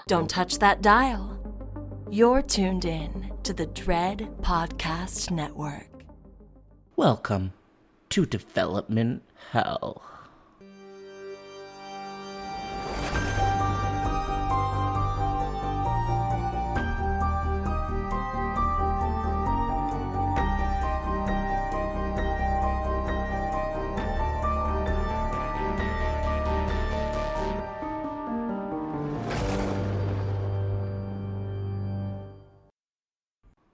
Don't touch that dial. You're tuned in to the Dread Podcast Network. Welcome to Development Hell.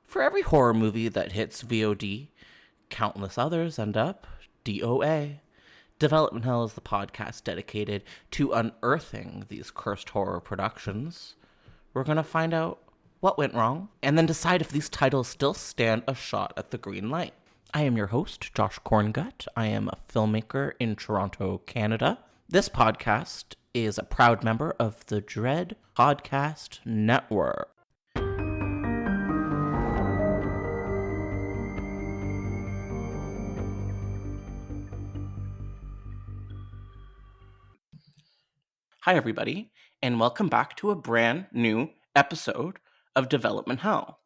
For every horror movie that hits V.O.D, countless others end up D.O.A. Development Hell is the podcast dedicated to unearthing these cursed horror productions. We're going to find out what went wrong, and then decide if these titles still stand a shot at the green light. I am your host, Josh Corngut. I am a filmmaker in Toronto, Canada. This podcast is a proud member of the Dread Podcast Network. Hi, everybody, and welcome back to a brand new episode of Development Hell.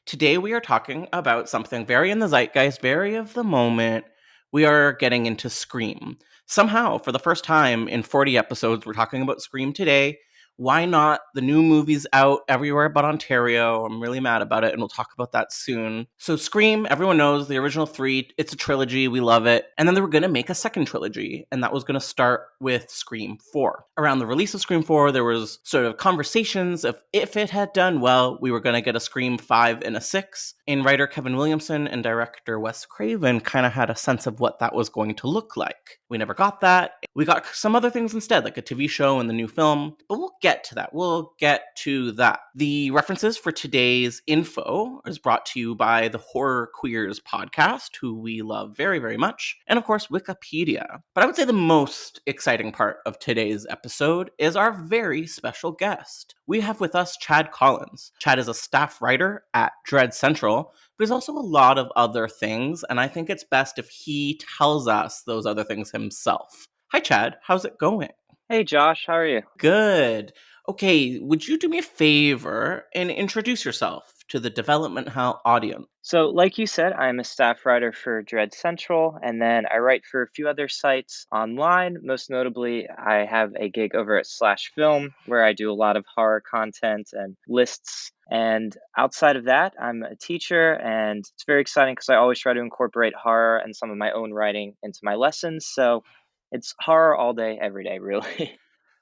Today, we are talking about something very in the zeitgeist, very of the moment. We are getting into Scream. Somehow, for the first time in 40 episodes, we're talking about Scream today. Why not? The new movie's out everywhere but Ontario. I'm really mad about it, and we'll talk about that soon. So Scream, everyone knows the original 3. It's a trilogy. We love it. And then they were going to make a second trilogy, and that was going to start with Scream 4. Around the release of Scream 4, there was sort of conversations of if it had done well, we were going to get a Scream 5 and a 6. And writer Kevin Williamson and director Wes Craven kind of had a sense of what that was going to look like. We never got that. We got some other things instead, like a TV show and the new film, but we'll get to that. The references for today's info is brought to you by the Horror Queers podcast, who we love very, very much, and of course, Wikipedia. But I would say the most exciting part of today's episode is our very special guest. We have with us Chad Collins. Chad is a staff writer at Dread Central, but he's also a lot of other things, and I think it's best if he tells us those other things himself. Hi, Chad. How's it going? Hey, Josh. How are you? Good. Okay, would you do me a favor and introduce yourself to the Development Hell audience? So, like you said, I'm a staff writer for Dread Central, and then I write for a few other sites online. Most notably, I have a gig over at Slash Film, where I do a lot of horror content and lists. And outside of that, I'm a teacher, and it's very exciting because I always try to incorporate horror and some of my own writing into my lessons. So it's horror all day, every day, really.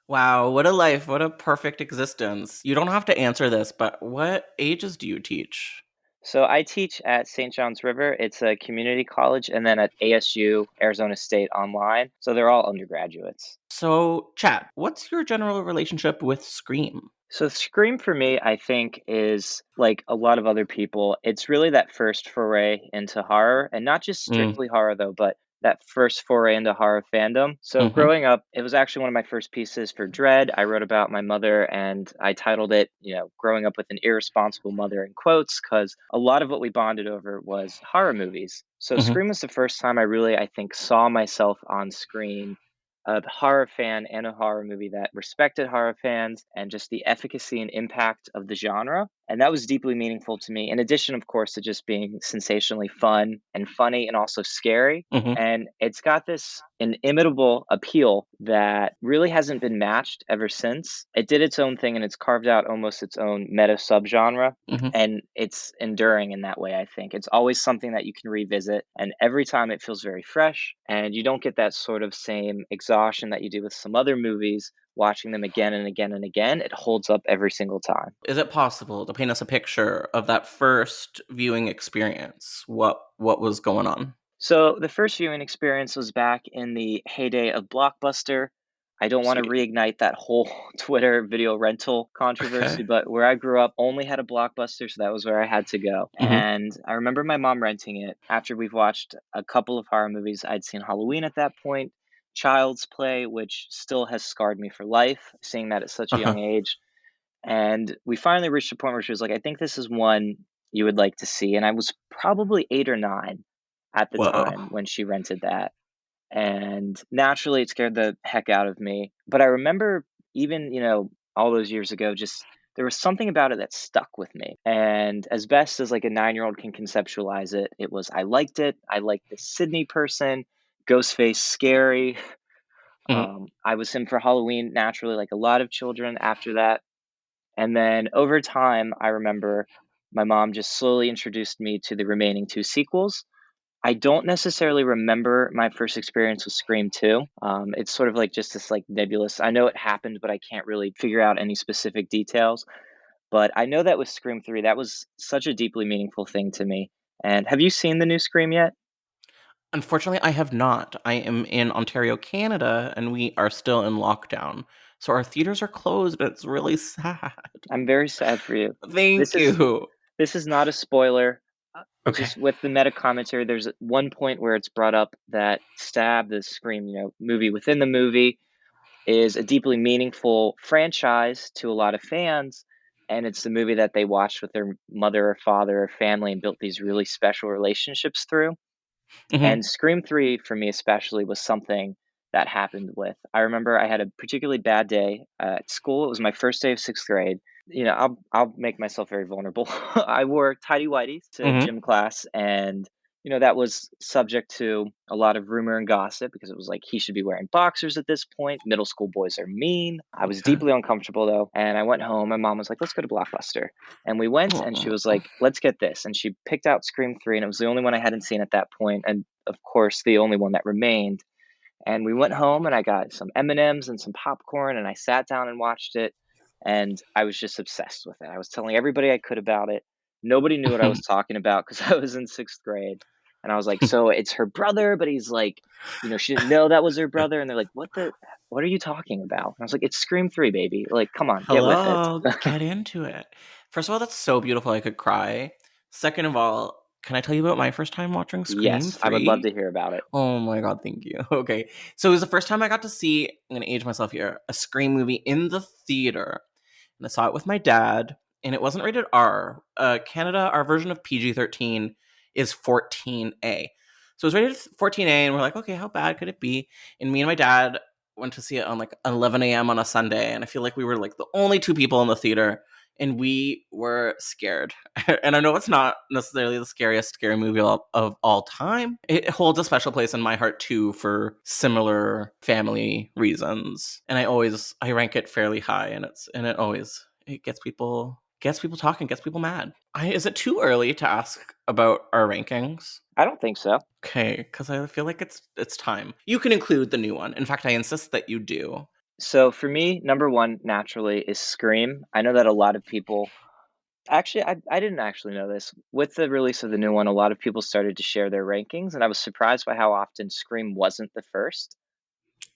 Wow, what a life. What a perfect existence. You don't have to answer this, but what ages do you teach? So I teach at St. John's River. It's a community college, and then at ASU, Arizona State Online. So they're all undergraduates. So, Chad, what's your general relationship with Scream? So Scream for me, I think, is like a lot of other people. It's really that first foray into horror, and not just strictly horror, though, but that first foray into horror fandom. So growing up, it was actually one of my first pieces for Dread. I wrote about my mother, and I titled it, growing up with an irresponsible mother in quotes, because a lot of what we bonded over was horror movies. So Scream was the first time I really, I think, saw myself on screen, a horror fan and a horror movie that respected horror fans and just the efficacy and impact of the genre. And that was deeply meaningful to me, in addition, of course, to just being sensationally fun and funny and also scary. And it's got this inimitable appeal that really hasn't been matched ever since. It did its own thing, and it's carved out almost its own meta subgenre. And it's enduring in that way, I think. It's always something that you can revisit, and every time it feels very fresh, and you don't get that sort of same exhaustion that you do with some other movies. Watching them again and again and again, it holds up every single time. Is it possible to paint us a picture of that first viewing experience? What was going on? So the first viewing experience was back in the heyday of Blockbuster. I don't want to reignite that whole Twitter video rental controversy, but where I grew up only had a Blockbuster, so that was where I had to go. And I remember my mom renting it after we've watched a couple of horror movies. I'd seen Halloween at that point, Child's Play, which still has scarred me for life, seeing that at such a young age. And we finally reached a point where she was like, I think this is one you would like to see. And I was probably 8 or 9 at the time when she rented that. And naturally, it scared the heck out of me. But I remember even, all those years ago, just there was something about it that stuck with me. And as best as like a 9-year-old can conceptualize it, it was I liked it. I liked the Sydney person, Ghostface, scary. Mhm. I was him for Halloween, naturally, like a lot of children after that. And then over time, I remember my mom just slowly introduced me to the remaining two sequels. I don't necessarily remember my first experience with Scream 2. It's sort of like just this like nebulous. I know it happened, but I can't really figure out any specific details. But I know that with Scream 3, that was such a deeply meaningful thing to me. And have you seen the new Scream yet? Unfortunately, I have not. I am in Ontario, Canada, and we are still in lockdown. So our theaters are closed, and it's really sad. I'm very sad for you. Thank This is you. this is not a spoiler. Okay. Just with the meta commentary, there's one point where it's brought up that Stab, the Scream, movie within the movie, is a deeply meaningful franchise to a lot of fans, and it's the movie that they watched with their mother or father or family and built these really special relationships through. Mhm. And Scream 3 for me especially was something that happened with. I remember I had a particularly bad day at school. It was my first day of 6th grade. I'll make myself very vulnerable. I wore tidy whities to Mhm. gym class, and that was subject to a lot of rumor and gossip because it was like he should be wearing boxers at this point. Middle school boys are mean. I was Okay. deeply uncomfortable though, and I went home. My mom was like, "Let's go to Blockbuster." And we went, and she was Aw. like, "Let's get this." And she picked out Scream 3, and it was the only one I hadn't seen at that point, and of course, the only one that remained. And we went home, and I got some M&Ms and some popcorn, and I sat down and watched it, and I was just obsessed with it. I was telling everybody I could about it. Nobody knew what I was talking about because I was in 6th grade. And I was like, "So it's her brother," but he's like, she didn't know that was her brother, and they're like, "What are you talking about?" And I was like, "It's Scream 3, baby. Like, come on, get with it." Hello, get into it. First of all, that's so beautiful, I could cry. Second of all, can I tell you about my first time watching Scream Yes, I would love to 3? hear about it. Oh my god, thank you. Okay. So it was the first time I got to see, I'm gonna age myself here, a Scream movie in the theater. And I saw it with my dad, and it wasn't rated R. Canada, our version of PG-13 is 14A. So it was rated 14A, and we're like, okay, how bad could it be? And me and my dad went to see it on like 11 a.m. on a Sunday, and I feel like we were like the only two people in the theater, and we were scared. And I know it's not necessarily the scariest scary movie of all time. It holds a special place in my heart too for similar family reasons, and I rank it fairly high, and it gets people talking, gets people mad. Is it too early to ask about our rankings? I don't think so. Okay, because I feel like it's time. You can include the new one. In fact, I insist that you do. So for me, number one naturally is Scream. I know that a lot of people actually, I didn't actually know this. With the release of the new one, a lot of people started to share their rankings, and I was surprised by how often Scream wasn't the first.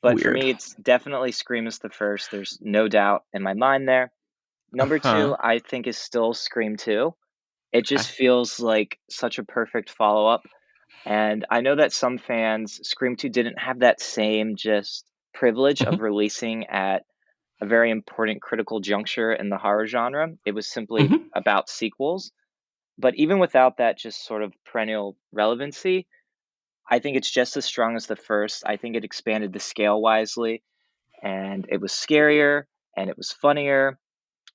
But for Weird. me, it's definitely Scream is the first. There's no doubt in my mind there. Number Uh-huh. two, I think, is still Scream 2. It Okay. just feels like such a perfect follow up. And I know that some fans, Scream 2 didn't have that same just privilege of Mhm. releasing at a very important critical juncture in the horror genre. It was simply Mhm. about sequels. But even without that just sort of perennial relevancy, I think it's just as strong as the first. I think it expanded the scale wisely, and it was scarier, and it was funnier,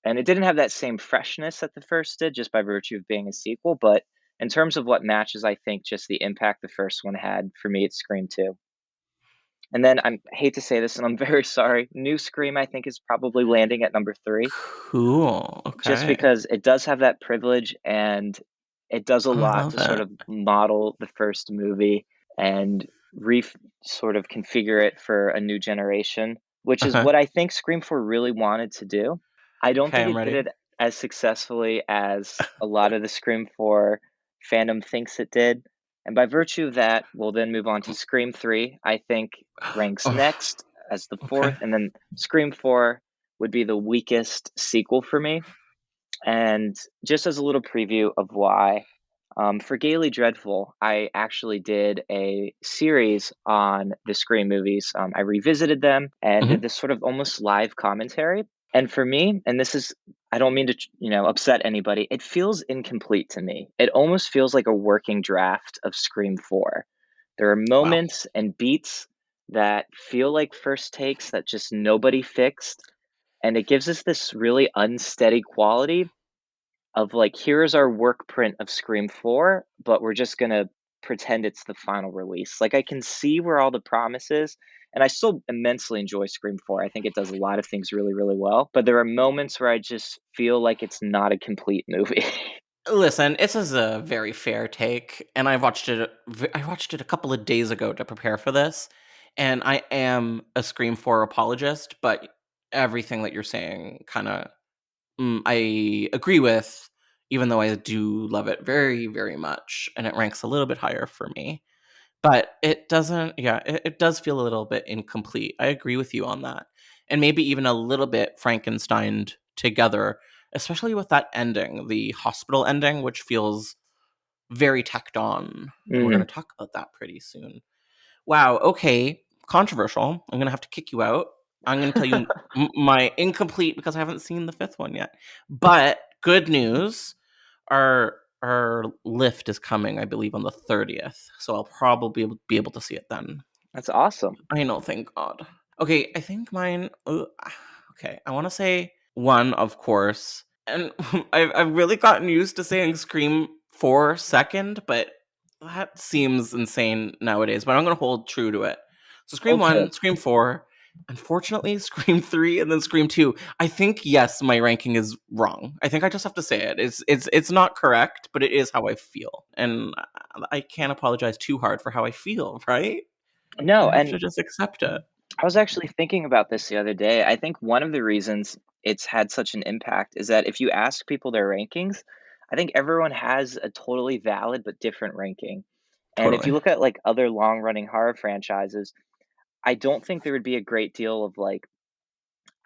and it didn't have that same freshness that the first did just by virtue of being a sequel. But in terms of what matches, I think just the impact the first one had, for me, it's Scream 2. And then I hate to say this, and I'm very sorry, New Scream, I think, is probably landing at number 3. Cool. Just Okay. because it does have that privilege, and it does a I lot love to sort it. of model the first movie and sort of configure it for a new generation, which is Uh-huh. what I think Scream 4 really wanted to do. I don't Okay, think I'm it did ready. it as successfully as a lot of the Scream 4 fandom thinks it did. And by virtue of that, we'll then move on to Scream 3, I think ranks Oh, next as the okay. fourth, and then Scream 4 would be the weakest sequel for me. And just as a little preview of why, for Gaily Dreadful, I actually did a series on the Scream movies. I revisited them and did Mhm. this sort of almost live commentary. And for me, and this is, I don't mean to, upset anybody, it feels incomplete to me. It almost feels like a working draft of Scream 4. There are Wow. moments and beats that feel like first takes that just nobody fixed, and it gives us this really unsteady quality of like, here's our work print of Scream 4, but we're just gonna pretend it's the final release. Like, I can see where all the promise is, and I still immensely enjoy Scream 4. I think it does a lot of things really, really well, but there are moments where I just feel like it's not a complete movie. Listen, this is a very fair take, and I watched it a couple of days ago to prepare for this, and I am a Scream 4 apologist, but everything that you're saying kinda I agree with, even though I do love it very, very much, and it ranks a little bit higher for me. But it doesn't, yeah, it does feel a little bit incomplete. I agree with you on that. And maybe even a little bit Frankensteined together, especially with that ending, the hospital ending, which feels very tacked on. And we're going Mhm. to talk about that pretty soon. Wow, okay, controversial. I'm gonna have to kick you out. I'm gonna tell you my incomplete because I haven't seen the fifth one yet. But good news, our lift is coming, I believe, on the 30th, so I'll probably be able to see it then. That's awesome. I know, thank God. Okay, I think mine. Okay, I want to say one, of course, and I've really gotten used to saying Scream 4 second, but that seems insane nowadays. But I'm gonna hold true to it. So Scream Okay. 1, Scream 4, unfortunately Scream 3, and then Scream 2. I think yes, my ranking is wrong. I think I just have to say it. It's not correct, but it is how I feel, and I can't apologize too hard for how I feel. Right? I No, have and to just accept it. I was actually thinking about this the other day. I think one of the reasons it's had such an impact is that if you ask people their rankings, I think everyone has a totally valid but different ranking. And if you Totally. look at like other long running horror franchises, I don't think there would be a great deal of like,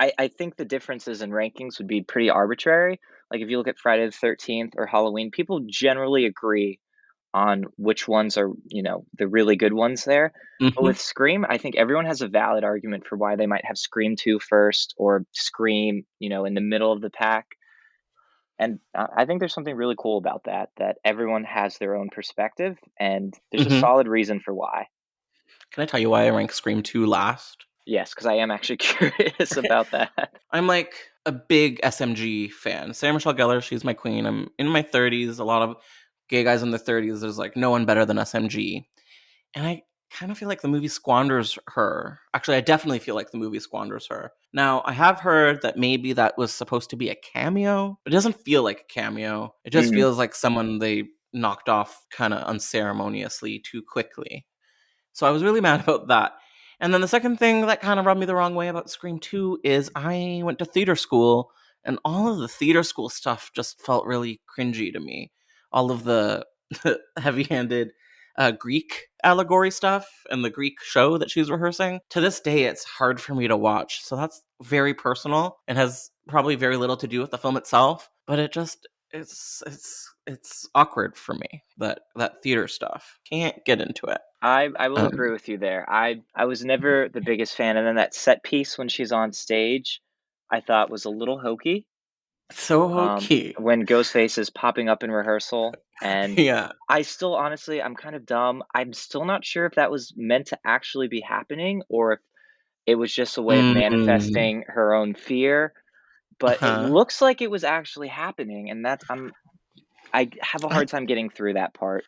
I think the differences in rankings would be pretty arbitrary. Like if you look at Friday the 13th or Halloween, people generally agree on which ones are, the really good ones there. But Mhm, with Scream, I think everyone has a valid argument for why they might have Scream 2 first or Scream, in the middle of the pack. And I think there's something really cool about that, that everyone has their own perspective and there's a mhm. solid reason for why. Can I tell you why I rank Scream 2 last? Yes, because I am actually curious Okay. about that. I'm, like, a big SMG fan. Sarah Michelle Gellar, she's my queen. I'm in my 30s. A lot of gay guys in their 30s, there's, like, no one better than SMG. And I kind of feel like the movie squanders her. Actually, I definitely feel like the movie squanders her. Now, I have heard that maybe that was supposed to be a cameo. It doesn't feel like a cameo. It just Mhm. feels like someone they knocked off kind of unceremoniously too quickly. So I was really mad about that. And then the second thing that kind of rubbed me the wrong way about Scream 2 is I went to theater school, and all of the theater school stuff just felt really cringy to me. All of the heavy handed Greek allegory stuff and the Greek show that she's rehearsing. To this day, it's hard for me to watch. So that's very personal and has probably very little to do with the film itself. But it's awkward for me, that theater stuff. Can't get into it. I will agree Um, with you there. I was never the biggest fan, and then that set piece when she's on stage, I thought was a little hokey. so okay. When Ghostface is popping up in rehearsal, and Yeah. I still honestly, I'm kind of dumb. I'm still not sure if that was meant to actually be happening or if it was just a way of Mm, manifesting her own fear, but it uh-huh. looks like it was actually happening, and I have a I hard time getting through that part.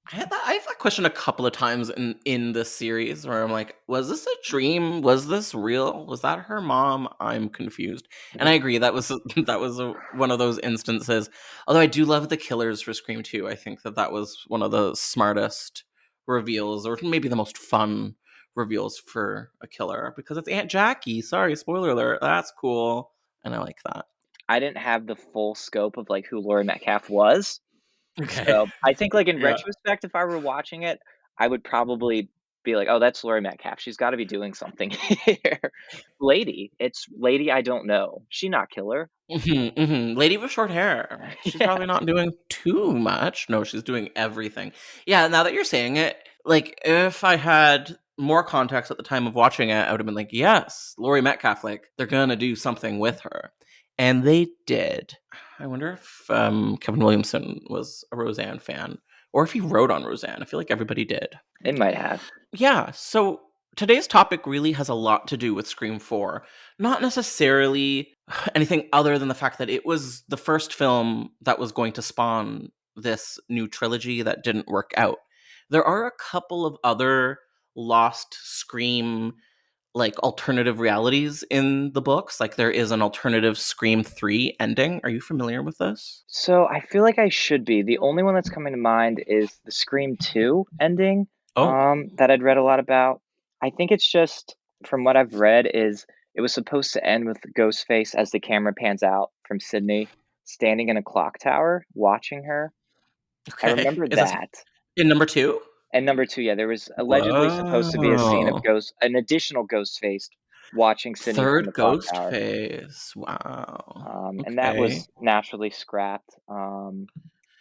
I had that question a couple of times in this series where I'm like, was this a dream? Was this real? Was that her mom? I'm confused. And I agree that was that was one of those instances. Although I do love the killers for Scream 2. I think that was one of the smartest reveals, or maybe the most fun reveals for a killer because it's Aunt Jackie. Sorry, spoiler alert. That's cool, and I like that. I didn't have the full scope of, like, who Laurie Metcalf was, Okay. so I think, like, in Yeah. retrospect, if I were watching it, I would probably be like, "Oh, that's Laurie Metcalf, she's gotta be doing something here." Lady I don't know. She not killer. Mhm, mhm. Lady with short hair. She's Yeah. probably not doing too much. No, she's doing everything. Yeah, now that you're saying it, like, if I had more context at the time of watching it, I would have been like, yes, Laurie Metcalf, like, they're gonna do something with her. And they did. I wonder if Kevin Williamson was a Roseanne fan, or if he wrote on Roseanne. I feel like everybody did. They might have. Yeah, so today's topic really has a lot to do with Scream 4. Not necessarily anything other than the fact that it was the first film that was going to spawn this new trilogy that didn't work out. There are a couple of other lost Scream like alternative realities in the books. Like there is an alternative Scream 3 ending. Are you familiar with this? So I feel like I should be. The only one that's coming to mind is the Scream 2 ending, Oh, that I'd read a lot about. I think it's just from what I've read is it was supposed to end with Ghostface as the camera pans out from Sydney standing in a clock tower watching her. I okay. remember Is this that. in number 2? And number 2, yeah, there was allegedly supposed to be a scene of Whoa. an additional Ghostface watching Sydney from the Third clock tower. Ghostface. Wow. And that Okay. was naturally scrapped.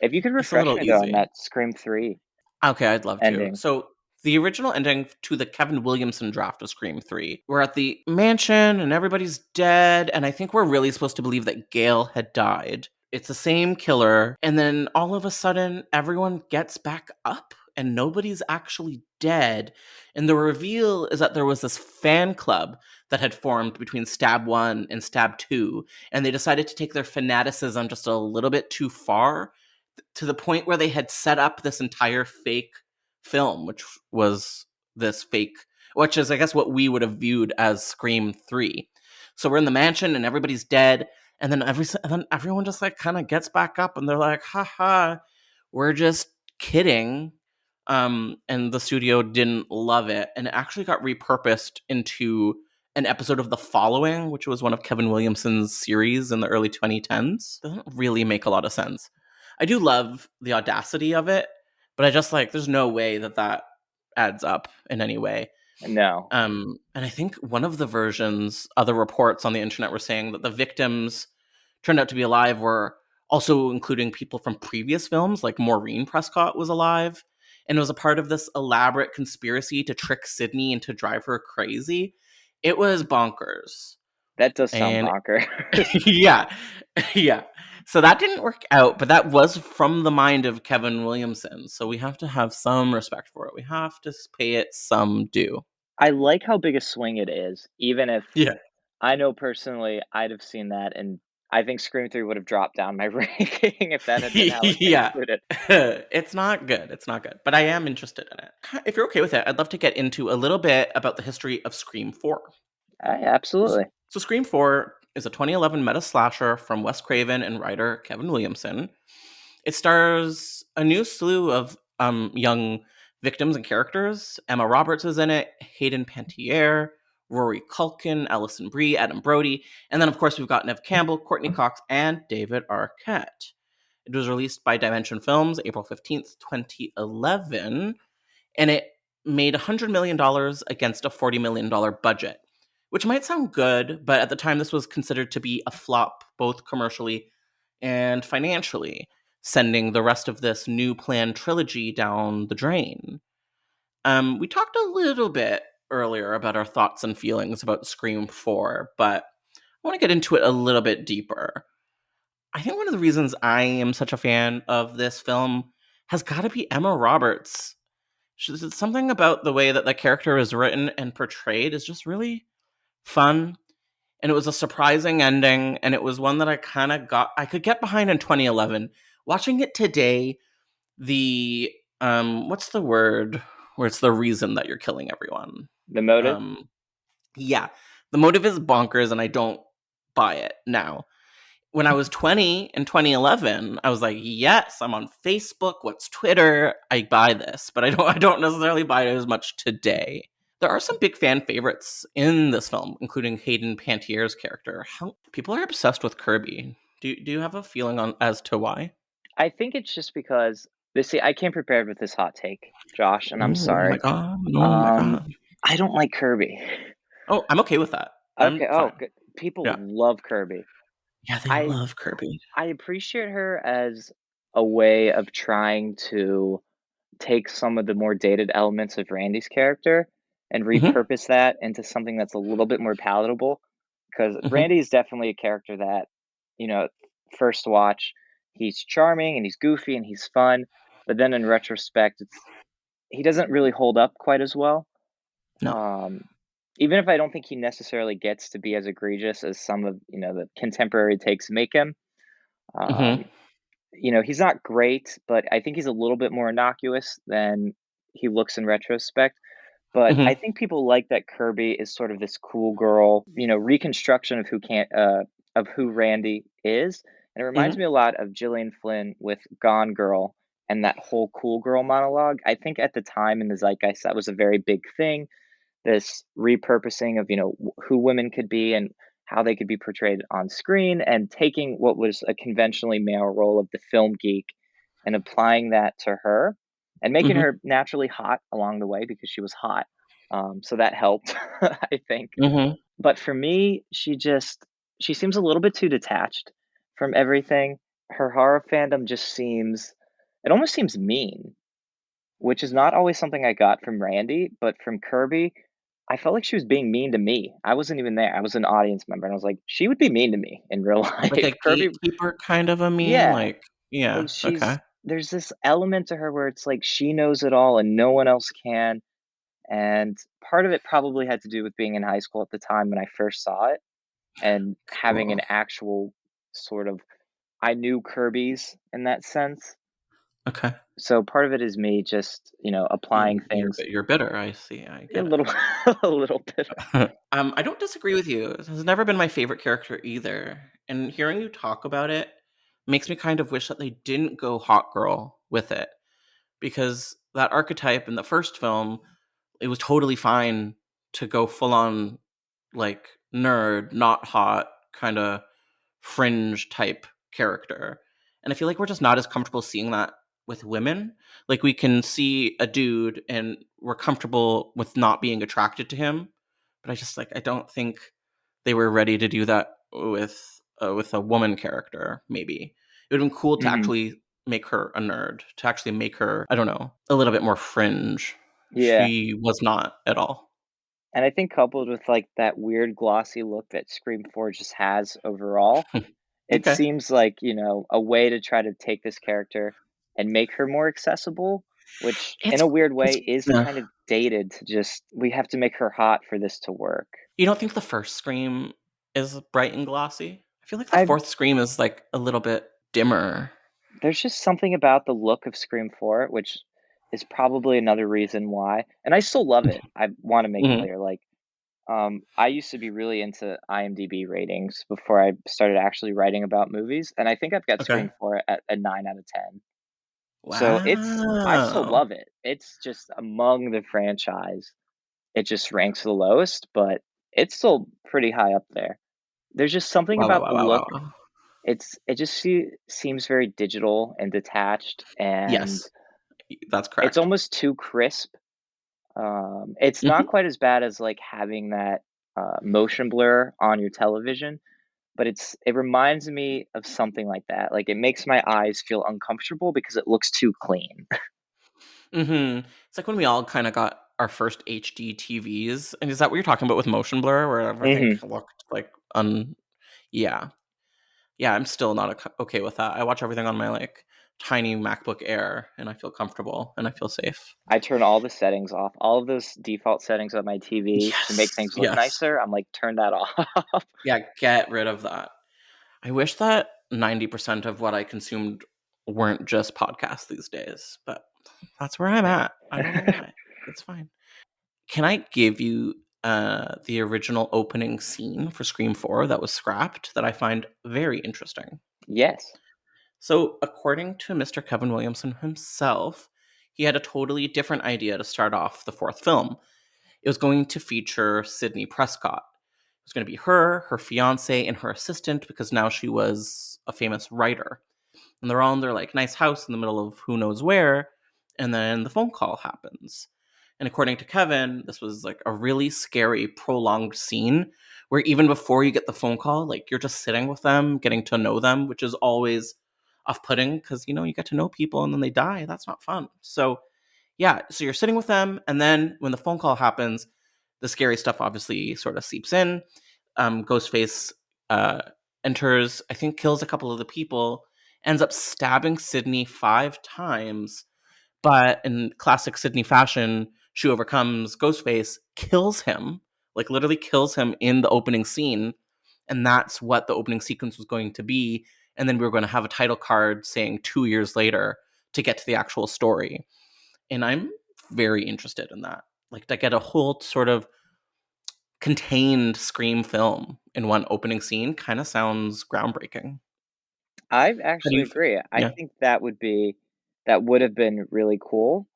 If you could It's a refresh little me though on easy. that Scream 3 Okay, I'd love to. ending. So, the original ending to the Kevin Williamson draft of Scream 3, we're at the mansion and everybody's dead, and I think we're really supposed to believe that Gail had died. It's the same killer, and then all of a sudden, everyone gets back up and nobody's actually dead. And the reveal is that there was this fan club that had formed between Stab 1 and Stab 2, and they decided to take their fanaticism just a little bit too far to the point where they had set up this entire fake film, which is, I guess, what we would have viewed as Scream 3. So we're in the mansion and everybody's dead. And then everyone just like kind of gets back up and they're like, haha, we're just kidding. And the studio didn't love it. And it actually got repurposed into an episode of The Following, which was one of Kevin Williamson's series in the early 2010s. Doesn't really make a lot of sense. I do love the audacity of it, but I just like there's no way that adds up in any way. No. And I think one of the versions, other reports on the internet were saying that the victims turned out to be alive were also including people from previous films, like Maureen Prescott was alive, and it was a part of this elaborate conspiracy to trick Sydney and to drive her crazy. It was bonkers. That does sound And bonkers. yeah, yeah. So that didn't work out, but that was from the mind of Kevin Williamson. So we have to have some respect for it. We have to pay it some due. I like how big a swing it is, even if Yeah. I know personally I'd have seen that, and I think Scream 3 would have dropped down my ranking if that had been how it Yeah. concluded. It's not good. It's not good. But I am interested in it. If you're okay with it, I'd love to get into a little bit about the history of Scream 4. Absolutely. So Scream 4 is a 2011 meta slasher from Wes Craven and writer Kevin Williamson. It stars a new slew of young victims and characters. Emma Roberts is in it, Hayden Panettiere, Rory Culkin, Alison Brie, Adam Brody, and then of course we've got Neve Campbell, Courtney Cox, and David Arquette. It was released by Dimension Films April 15th, 2011, and it made $100 million against a $40 million budget, which might sound good, but at the time this was considered to be a flop, both commercially and financially, sending the rest of this new planned trilogy down the drain. We talked a little bit earlier about our thoughts and feelings about Scream 4, but I want to get into it a little bit deeper. I think one of the reasons I am such a fan of this film has got to be Emma Roberts. Something about the way that the character is written and portrayed is just really fun. And it was a surprising ending, and it was one that I could get behind in 2011. Watching it today, the what's the word where it's the reason that you're killing everyone? The motive? Um yeah. The motive is bonkers and I don't buy it now. When I was 20 in 2011, I was like, yes, I'm on Facebook. What's Twitter? I buy this, but I don't necessarily buy it as much today. There are some big fan favorites in this film, including Hayden Pantiere's character. People are obsessed with Kirby. Do you have a feeling on as to why? I think it's just because I came prepared with this hot take, Josh, and I'm Oh my sorry. god! Oh my Um, god! I don't like Kirby. Oh, I'm okay with that. Okay. I'm Oh, fine. good. People Yeah, love Kirby. yeah, they I love Kirby. I appreciate her as a way of trying to take some of the more dated elements of Randy's character and Hmm. repurpose that into something that's a little bit more palatable. Because Hmm. Randy is definitely a character that, you know, first watch, he's charming and he's goofy and he's fun, but then in retrospect, he doesn't really hold up quite as well. No. Even if I don't think he necessarily gets to be as egregious as some of, the contemporary takes make him. Mhm. Um, he's not great, but I think he's a little bit more innocuous than he looks in retrospect. But I Mhm. think people like that Kirby is sort of this cool girl, reconstruction of who Randy is. And it reminds Mhm. me a lot of Gillian Flynn with Gone Girl and that whole cool girl monologue. I think at the time in the zeitgeist that was a very big thing. This repurposing of, who women could be and how they could be portrayed on screen, and taking what was a conventionally male role of the film geek and applying that to her and making Mhm. her naturally hot along the way because she was hot. So that helped, I think. Mhm. But for me, she seems a little bit too detached from everything. Her horror fandom just it almost seems mean, which is not always something I got from Randy, but from Kirby, I felt like she was being mean to me. I wasn't even there. I was an audience member, and I was like, "She would be mean to me in real Like life." a Kirby, gatekeeper kind of a mean, yeah, like yeah, like okay. there's this element to her where it's like she knows it all and no one else can. And part of it probably had to do with being in high school at the time when I first saw it and having an Cool. actual sort of, I knew Kirby's in that sense. Okay. So part of it is me just, applying things You're bitter, I see, I a get little, a little bit. it. I don't disagree with you. It has never been my favorite character either, and hearing you talk about it makes me kind of wish that they didn't go hot girl with it, because that archetype in the first film, it was totally fine to go full on, like, nerd, not hot, kinda fringe type character. And I feel like we're just not as comfortable seeing that with women. Like we can see a dude and we're comfortable with not being attracted to him, but I don't think they were ready to do that with a woman character. Maybe it would have been cool to Mhm. actually make her a nerd, to actually make her, I don't know, a little bit more fringe. Yeah, She was not at all. and I think coupled with, like, that weird glossy look that Scream 4 just has overall, it Okay. seems like, a way to try to take this character and make her more accessible, which in It's a weird it's way is yeah. kind of dated to just, we have to make her hot for this to work. You don't think the first Scream is bright and glossy? I feel like the I fourth Scream is, like, a little bit dimmer. There's just something about the look of Scream 4, which is probably another reason why, and I still love it. I wanna make Mhm. clear, like, I used to be really into IMDb ratings before I started actually writing about movies, and I think I've got Okay. Scream 4 at a 9 out of 10. So I still Wow. love it. It's just among the franchise, it just ranks the lowest, but it's still pretty high up there. There's just something Wow, wow, about wow, the wow, look. wow. It just seems very digital and detached, and Yes, that's it's correct. almost too crisp. It's not Mhm. quite as bad as, like, having that, motion blur on your television, but it reminds me of something like that. Like, it makes my eyes feel uncomfortable because it looks too clean. Mhm. It's like when we all kinda got our first HD TVs, and is that what you're talking about with motion blur, where everything Mhm. looked like un yeah. Yeah, I'm still not okay with that. I watch everything on my, like, tiny MacBook Air, and I feel comfortable, and I feel safe. I turn all the settings off. All of those default settings on my TV to make Yes, things look yes. nicer, I'm like, "Turn that off." Yeah, get rid of that. I wish that 90% of what I consumed weren't just podcasts these days, but that's where I'm at. I don't know why. It's fine. Can I give you the original opening scene for Scream 4 that was scrapped that I find very interesting? Yes. So, according to Mr. Kevin Williamson himself, he had a totally different idea to start off the fourth film. It was going to feature Sydney Prescott. It was going to be her fiance, and her assistant because now she was a famous writer. And they're all in their like nice house in the middle of who knows where, and then the phone call happens. And according to Kevin, this was like a really scary, prolonged scene where even before you get the phone call, like you're just sitting with them, getting to know them, which is always off-putting because you get to know people and then they die. That's not fun. So yeah, so you're sitting with them, and then when the phone call happens, the scary stuff obviously sort of seeps in. Ghostface uh, enters, I think, kills a couple of the people, ends up stabbing Sydney 5 times, but in classic Sydney fashion, she overcomes Ghostface, kills him, like literally kills him in the opening scene. And that's what the opening sequence was going to be. And then we were going to have a title card saying 2 years later to get to the actual story. And I'm very interested in that. Like to get a whole sort of contained Scream film in one opening scene kind of sounds groundbreaking. I How do actually you agree. I Yeah. think that would have been really cool,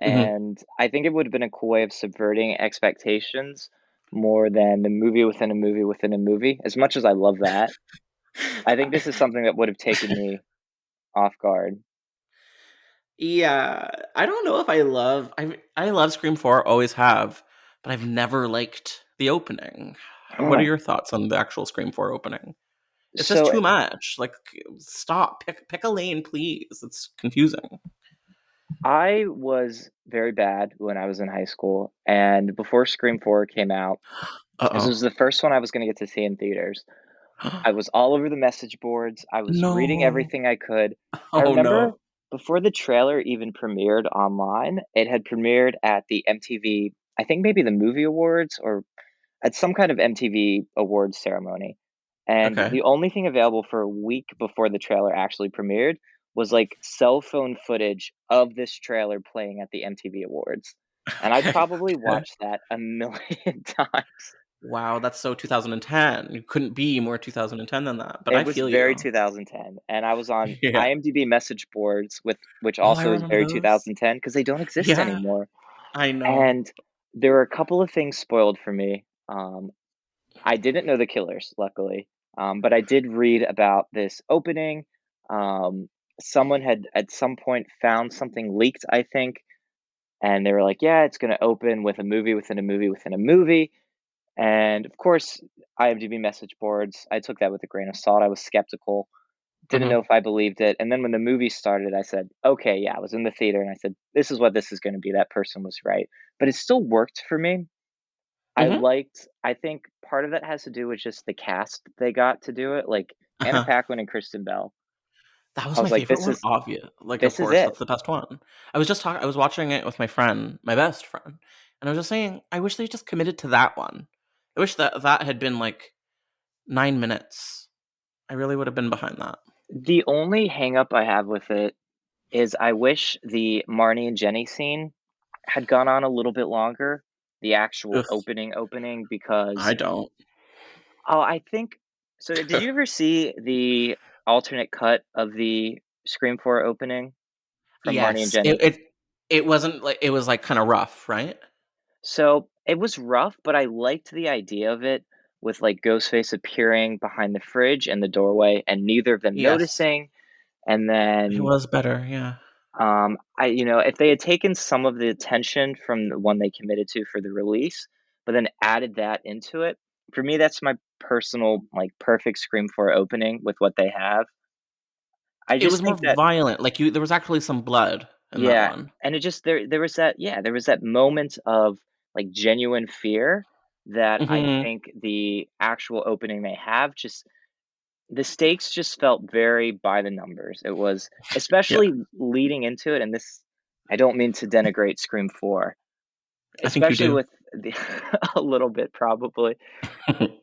Mhm. and I think it would have been a cool way of subverting expectations more than the movie within a movie within a movie. As much as I love that, I think this is something that would have taken me off guard. Yeah, I don't know if I love Scream 4, always have, but I've never liked the opening. What are your thoughts on the actual Scream 4 opening? It's just So too much. Like stop. Pick a lane, please. It's confusing. I was very bad when I was in high school, and before Scream 4 came out, this was Uh-oh. the first one I was gonna get to see in theaters. I was all over the message boards, I was reading No. everything I could. I Oh remember no. before the trailer even premiered online, it had premiered at the MTV, I think maybe the Movie Awards or at some kind of MTV awards ceremony. And Okay. the only thing available for a week before the trailer actually premiered was like cell phone footage of this trailer playing at the MTV Awards. And I Okay. probably Okay. watched that a million times. Wow, that's so 2010. You couldn't be more 2010 than that. But It I was feel very you. 2010, and I was on Yeah. IMDb message boards with which Oh, I also is remember very those. 2010 because they don't exist Yeah, anymore. I know. And there were a couple of things spoiled for me. I didn't know the killers, luckily, but I did read about this opening. Um, Someone had at some point found something leaked, I think, and they were like, "Yeah, it's going to open with a movie within a movie within a movie." And of course, IMDb message boards, I took that with a grain of salt. I was skeptical, didn't know Mhm. if I believed it. And then when the movie started, I said, "Okay, yeah." I was in the theater and I said, "This is what this is going to be." That person was right, but it still worked for me. Mhm. I think part of that has to do with just the cast they got to do it, like Anna Uh-huh. Paquin and Kristen Bell. That I was was my like, favorite one, obvious. Like, of this is course, it." that's the best one. I was watching it with my friend, my best friend, and I was just saying, I wish they just committed to that one. I wish that had been, like, 9 minutes. I really would have been behind that. The only hang up I have with it is I wish the Marnie and Jenny scene had gone on a little bit longer, the actual Ugh, opening, I because don't. I think so did you ever see the alternate cut of the Scream 4 opening from Marnie and Yes, Jenny? it wasn't like it was, like, kinda rough, right? So, it was rough, but I liked the idea of it with, like, Ghostface appearing behind the fridge and the doorway and neither of them Yes. noticing, and It then, was better, yeah. if they had taken some of the attention from the one they committed to for the release, but then added that into it, for me, that's my personal, like, perfect Scream 4 opening with what they have. I It was just more think that violent, like, there was actually some blood in that yeah, one. and it just there was that yeah, there was that moment of, like, genuine fear that I Mhm. think the actual opening they have just the stakes just felt very by the numbers. It was Yeah, especially leading into it, and this I don't mean to denigrate Scream 4, I think you especially do. with the a little bit probably.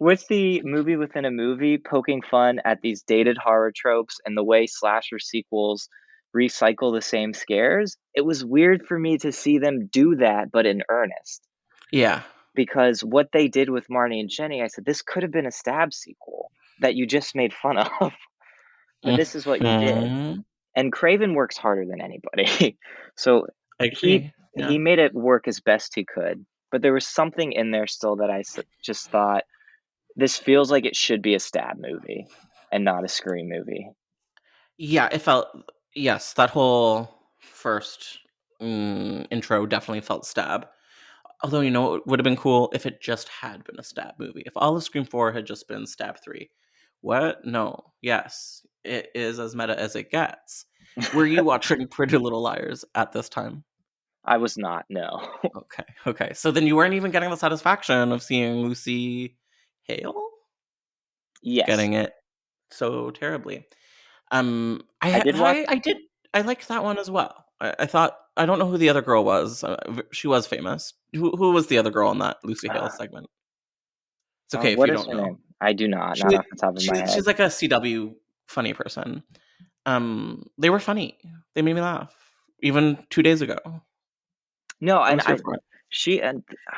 With the movie within a movie poking fun at these dated horror tropes and the way slasher sequels recycle the same scares, it was weird for me to see them do that, but in earnest. Yeah. Because what they did with Marnie and Jenny, I said, this could have been a stab sequel that you just made fun of, but this is what you did. Mhm. And Craven works harder than anybody. So I he agree, he yeah. made it work as best he could. But there was something in there still that just thought this feels like it should be a stab movie and not a Scream movie. Yeah, it felt yes, that whole first, intro definitely felt stab. Although, you know, it would've been cool if it just had been a stab movie. If all of Scream 4 had just been Stab 3. What? No. Yes, it is as meta as it gets. Were you watching Pretty Little Liars at this time? I was not, no. Okay, okay. So then you weren't even getting the satisfaction of seeing Lucy Hale Yes, getting it so terribly. I did watch I liked that one as well. I thought I don't know who the other girl was. She was famous. Who was the other girl in that Lucy Hale Uh, segment? It's okay if what you is don't her know. name? I do not off the top of my She's head. like a CW funny person. They were funny. They made me laugh. Even 2 days ago. No, I and was here for it.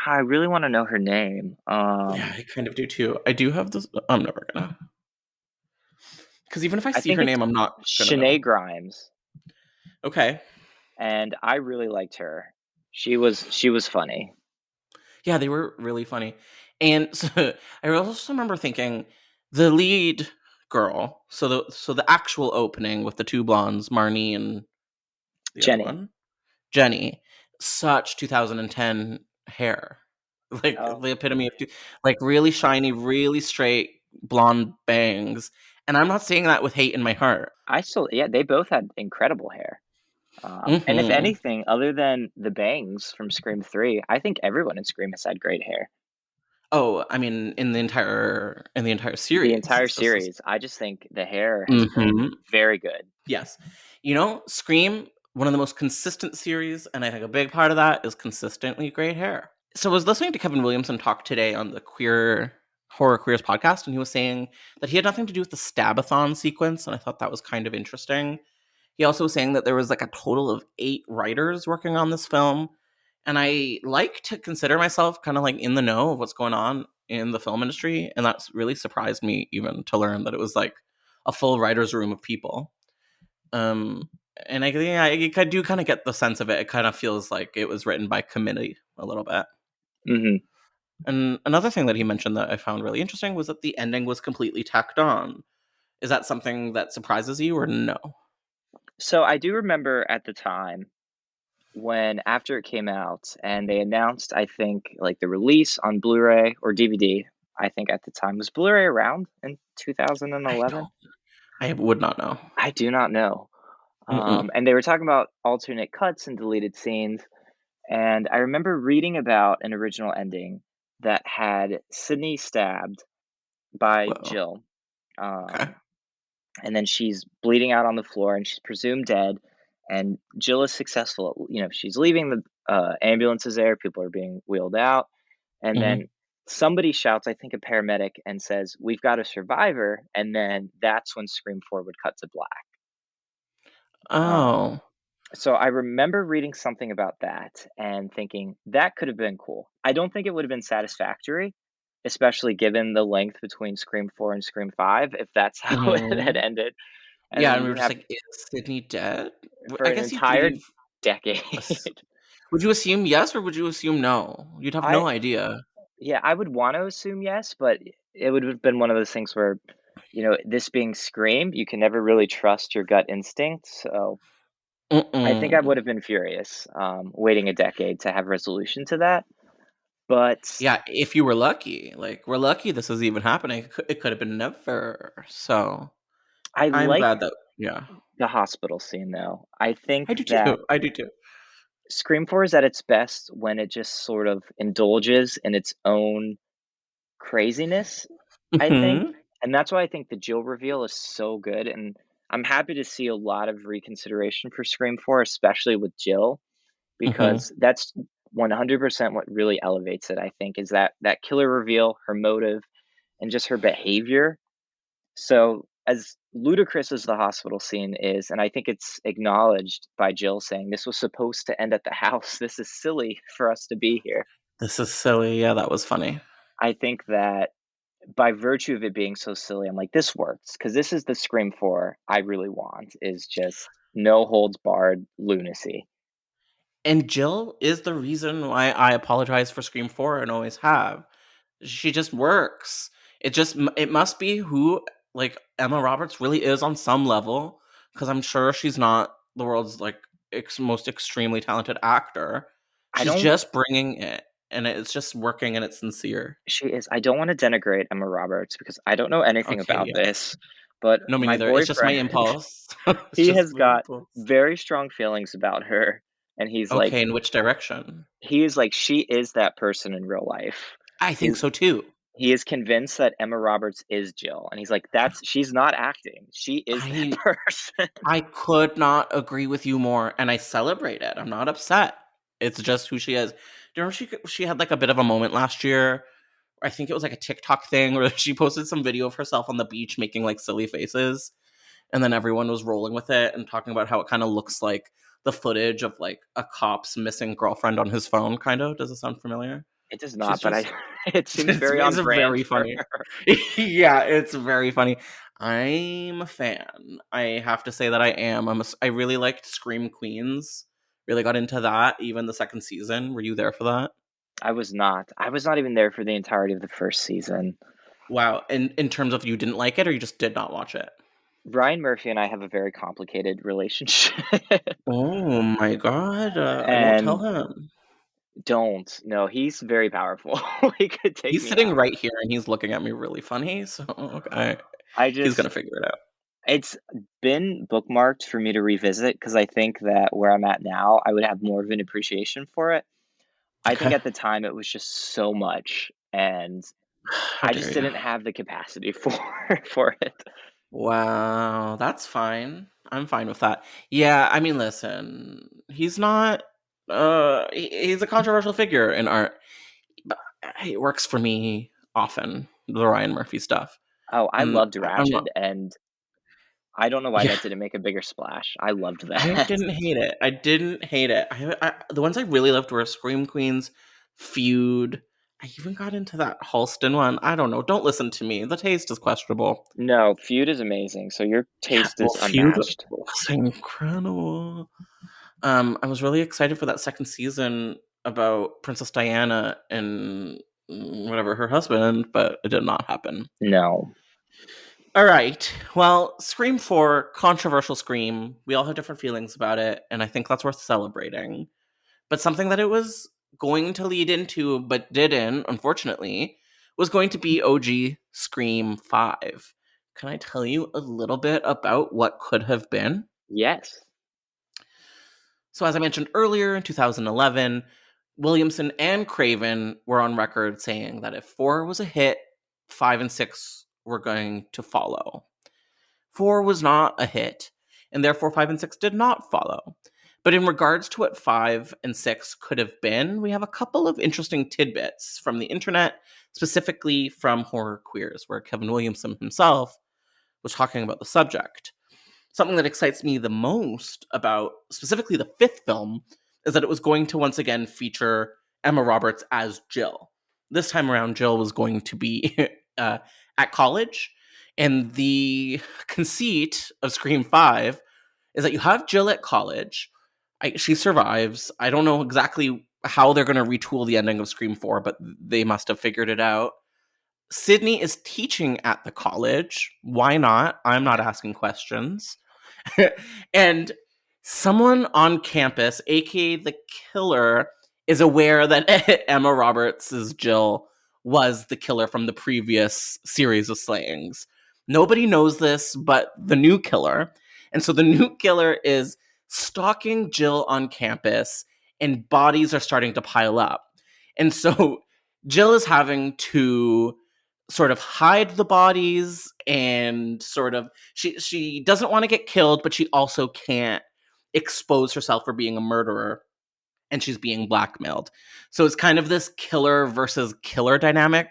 I really want to know her name. Yeah, I kind of do too. I do have this. I'm never gonna. Because even if I I see think her it's name, I'm not gonna know. Shanae Grimes, Okay. and I really liked her. She was funny. Yeah, they were really funny. And so I also remember thinking the lead girl, so the actual opening with the two blondes, Marnie and the other Jenny. one, Jenny, such 2010 hair. Like Oh, the epitome of like really shiny, really straight blonde bangs. And I'm not saying that with hate in my heart. yeah, they both had incredible hair. And if Mhm. anything, other than the bangs from Scream 3, I think everyone in Scream has had great hair. Oh, I mean in the entire The series. entire This is series, I just think the hair has been Mhm. very good. Yes. Scream, one of the most consistent series, and I think a big part of that is consistently great hair. So I was listening to Kevin Williamson talk today on the Queer Horror Queers podcast, and he was saying that he had nothing to do with the Stabathon sequence, and I thought that was kind of interesting. He also was saying that there was like a total of 8 writers working on this film, and I like to consider myself kind of like in the know of what's going on in the film industry, and that's really surprised me even to learn that it was like a full writer's room of people. Um, and I do kind of get the sense of it. It kind of feels like it was written by committee a little bit. Hmm. And another thing that he mentioned that I found really interesting was that the ending was completely tacked on. Is that something that surprises you or no? So I do remember at the time when after it came out and they announced, I think, like the release on Blu-ray or DVD. I think at the time was Blu-ray around in I 2011. don't. I would not know. I do not know. Mm-mm. And they were talking about alternate cuts and deleted scenes. And I remember reading about an original ending that had Sydney stabbed by Whoa. Jill. Okay. Um, and then she's bleeding out on the floor and she's presumed dead. And Jill is successful. She's leaving the ambulances there. People are being wheeled out. And Hmm. then somebody shouts, I think a paramedic, and says, "We've got a survivor." And then that's when Scream 4 would cut to black. Um, Oh. So I remember reading something about that and thinking that could have been cool. I don't think it would have been satisfactory, especially given the length between Scream 4 and Scream 5, if that's how it had Hmm. ended. And Yeah, then and we you were just have like, is Sydney dead? for I an guess you'd entire leave. decade. Would you assume yes or would you assume no? You'd have I no idea. Yeah, I would want to assume yes, but it would have been one of those things where, this being Scream, you can never really trust your gut instinct. So I think I Mm-mm. would have been furious, waiting a decade to have resolution to that. But Yeah, if you were lucky, like we're lucky this is even happening. It could have been never. So I I'm like glad that yeah, the hospital scene, though. I think I do that too. I do too. Scream 4 is at its best when it just sort of indulges in its own craziness, I think. Hmm. And that's why I think the Jill reveal is so good. And I'm happy to see a lot of reconsideration for Scream 4, especially with Jill, Hmm. because that's 100% what really elevates it, I think, is that killer reveal, her motive, and just her behavior. So, as ludicrous as the hospital scene is, and I think it's acknowledged by Jill saying, "This was supposed to end at the house. This is silly for us to be here." This is silly. Yeah, that was funny. I think that by virtue of it being so silly, I'm like, this works because this is the Scream 4 I really want, is just no holds barred lunacy. And Jill is the reason why I apologize for Scream 4 and always have. She just works. It must be who like Emma Roberts really is on some level because I'm sure she's not the world's like most extremely talented actor. I She's don't, just bringing it and it's just working and it's sincere. she is, I don't want to denigrate Emma Roberts because I don't know anything Okay, about yeah. this, but No, me my neither. It's just my boyfriend, impulse. It's he just has my got impulse. very strong feelings about her. And Okay, in which direction? he is like, she is that person in real life. I think He's so too. He is convinced that Emma Roberts is Jill, and he's like, she's not acting. She is that I person. I could not agree with you more, and I celebrate it. I'm not upset. It's just who she is. Do you remember she had like a bit of a moment last year? I think it was like a TikTok thing where she posted some video of herself on the beach making like silly faces, and then everyone was rolling with it and talking about how it kind of looks like the footage of like a cop's missing girlfriend on his phone. Kind of. Does it sound familiar? It does She's not, but just it seems it's, very it's on a brand very for funny. her. Yeah, it's very funny. I'm a fan. I have to say that I am. I really liked Scream Queens. Really got into that. Even the second season. Were you there for that? I was not. I was not even there for the entirety of the first season. Wow. In terms of you didn't like it or you just did not watch it? Ryan Murphy and I have a very complicated relationship. Oh my god. I won't tell And him. don't. No, he's very powerful. He could take He's me sitting out. right here and he's looking at me really funny. So I he's gonna just figure it out. It's been bookmarked for me to revisit because I think that where I'm at now, I would have more of an appreciation for it. I think Okay. at the time it was just so much, and How I dare just you? didn't have the capacity for it. Wow, that's fine. I'm fine with that. Yeah, I mean, listen, he's not. He's a controversial figure in art, but it works for me often. The Ryan Murphy stuff, Oh, I and loved I'm not. Ratched, and I don't know why Yeah, that didn't make a bigger splash. I loved I that. didn't hate it. I didn't hate it. The ones I really loved were Scream Queens, Feud. I even got into that Halston one. I don't know. Don't listen to me. The taste is questionable. No, Feud is amazing, so your Yeah, taste well, is Feud unmatched. was incredible. I was really excited for that second season about Princess Diana and whatever her husband, but it did not happen. No, All right. Well, Scream 4, controversial Scream. We all have different feelings about it, and I think that's worth celebrating. But something that it was going to lead into, but didn't, unfortunately, was going to be OG Scream 5. Can I tell you a little bit about what could have been? yes, So, as I mentioned earlier, in 2011, Williamson and Craven were on record saying that if 4 was a hit, 5 and 6 were going to follow. 4 was not a hit, and therefore 5 and 6 did not follow. But in regards to what 5 and 6 could have been, we have a couple of interesting tidbits from the internet, specifically from Horror Queers, where Kevin Williamson himself was talking about the subject. Something that excites me the most about specifically the fifth film is that it was going to once again feature Emma Roberts as Jill. This time around, Jill was going to be at college. And the conceit of Scream 5 is that you have Jill at college. She survives. I don't know exactly how they're going to retool the ending of Scream 4, but they must have figured it out. Sydney is teaching at the college. Why not? I'm not asking questions. And someone on campus, aka the killer, is aware that Emma Roberts' Jill was the killer from the previous series of slayings. Nobody knows this but the new killer. And so the new killer is stalking Jill on campus, and bodies are starting to pile up. And so Jill is having to sort of hide the bodies and sort of she doesn't want to get killed, but she also can't expose herself for being a murderer, and she's being blackmailed. So it's kind of this killer versus killer dynamic,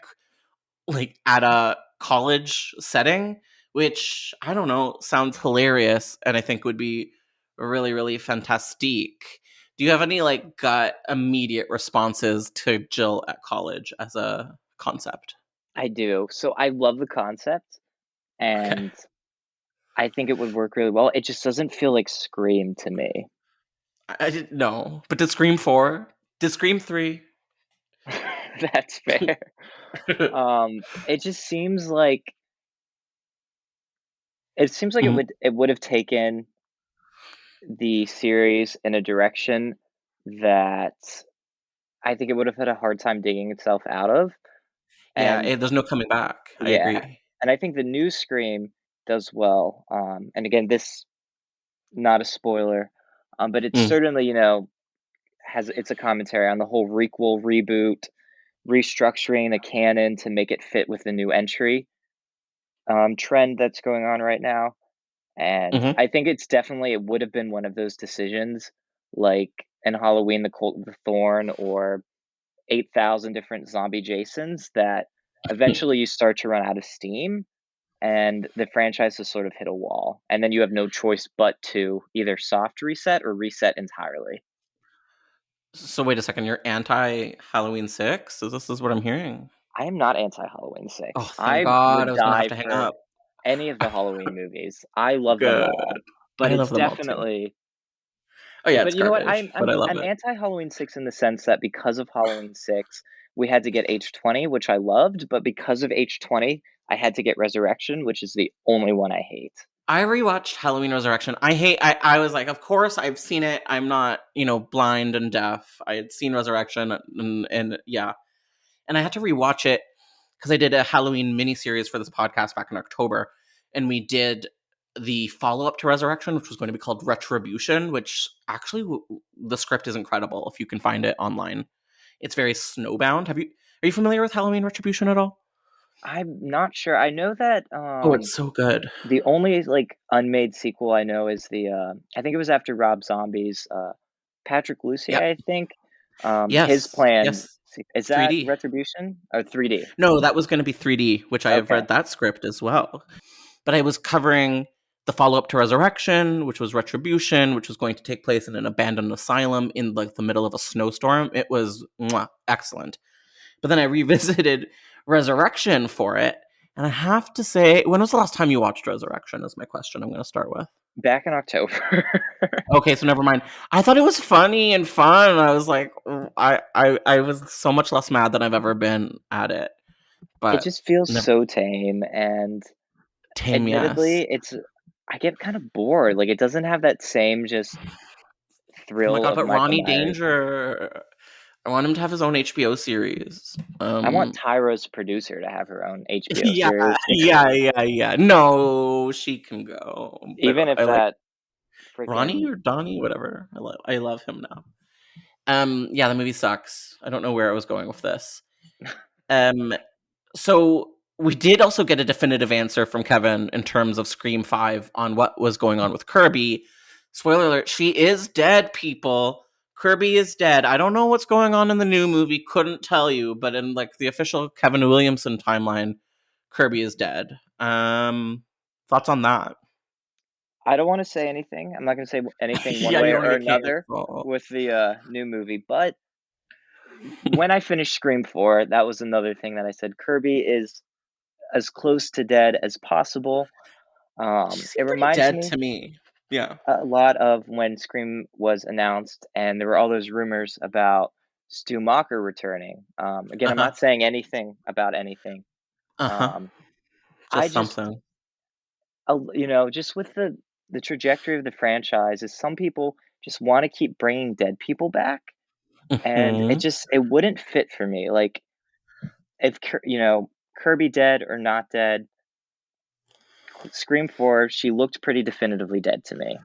like at a college setting, which I don't know, sounds hilarious and I think would be really, really fantastic. Do you have any like gut immediate responses to Jill at college as a concept? I do. So I love the concept, Okay. and I think it would work really well. It just doesn't feel like Scream to me. I didn't know. But did Scream 4? Did Scream 3? That's fair. It just seems like Mhm. it would have taken the series in a direction that I think it would have had a hard time digging itself out of. Yeah, And there's no coming back. I yeah, agree. and I think the new Scream does well. And again, this not a spoiler, but it's Mm. certainly, it's a commentary on the whole requel reboot restructuring the canon to make it fit with the new entry trend that's going on right now. And Mm-hmm. I think it would have been one of those decisions, like in Halloween, the Cult of the Thorn, or 8,000 different zombie Jasons, that eventually you start to run out of steam and the franchise has sort of hit a wall. And then you have no choice but to either soft reset or reset entirely. So wait a second, you're anti-Halloween 6? So this is what I'm hearing. I am not anti-Halloween Oh, 6. thank I God. would I was gonna have die to hang for up. any of the Halloween movies. I love them Good. all. But I it's love them all too. definitely Oh yeah, but it's you know what? garbage, but I love I'm it. anti-Halloween 6 in the sense that because of Halloween 6, we had to get H20, which I loved, but because of H20, I had to get Resurrection, which is the only one I hate. I rewatched Halloween Resurrection. I was like, of course I've seen it. I'm not, blind and deaf. I had seen Resurrection and yeah. And I had to rewatch it because I did a Halloween miniseries for this podcast back in October. And we did the follow-up to Resurrection, which was going to be called Retribution, which actually the script is incredible if you can find it online. It's very snowbound. Are you familiar with Halloween Retribution at all? I'm not sure. I know that Oh, it's so good. the only like unmade sequel I know is I think it was after Rob Zombie's Patrick Lussier, Yep. I think. His Yes. planned Yes. is that 3D. Retribution or 3D? No, that was going to be 3D, which I have Okay. read that script as well. But I was covering the follow up to Resurrection, which was Retribution, which was going to take place in an abandoned asylum in like the middle of a snowstorm. It was excellent. But then I revisited Resurrection for it. And I have to say, when was the last time you watched Resurrection? Is my question I'm going to start with. Back in October. Okay, so never mind. I thought it was funny and fun. I was like, I was so much less mad than I've ever been at it. It But just feels never, so tame, and tame, yes. admittedly, I get kind of bored. Like, it doesn't have that same just Oh my thrill god, of but Michael Ronnie Myers. Danger. I want him to have his own HBO series. I want Tyra's producer to have her own HBO Yeah, series, yeah. No, she can go. But even if I like that Ronnie freaking or Donnie, whatever. I love him now. Yeah, the movie sucks. I don't know where I was going with this. Um, so we did also get a definitive answer from Kevin in terms of Scream 5 on what was going on with Kirby. Spoiler alert, she is dead, people. Kirby is dead. I don't know what's going on in the new movie, couldn't tell you, but in like the official Kevin Williamson timeline, Kirby is dead. Thoughts on that? I don't wanna say anything. I'm not gonna say anything one Yeah, you way don't or want to get another canceled. with the, new movie, but when I finished Scream 4, that was another thing that I said, Kirby is as close to dead as possible. She It seemed pretty reminds dead me to me. Yeah. a lot of when Scream was announced and there were all those rumors about Stu Macher returning. Again, I'm Uh-huh. not saying anything about anything. Uh-huh. Um, I Just just, something. just with the trajectory of the franchise, is some people just want to keep bringing dead people back, and Hmm. it wouldn't fit for me. Like if Kirby dead or not dead, Scream 4, she looked pretty definitively dead to me.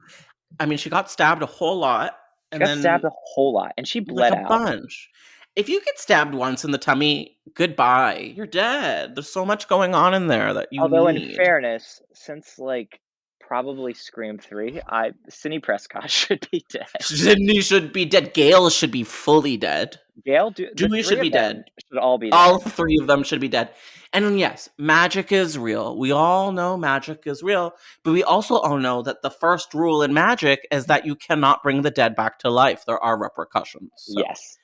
I mean, she got stabbed a whole lot, She and got stabbed then a whole lot, and she like bled a out. bunch. If you get stabbed once in the tummy, goodbye. You're dead. There's so much going on in there that you Although in need. fairness, since, like, probably Scream 3, I Sidney Prescott should be dead. Sydney should be dead. Gale should be fully dead. The Dewey 3 should be of them dead. should all be All dead. three of them should be dead. And yes, magic is real. We all know magic is real, but we also all know that the first rule in magic is that you cannot bring the dead back to life. There are repercussions. So Yes.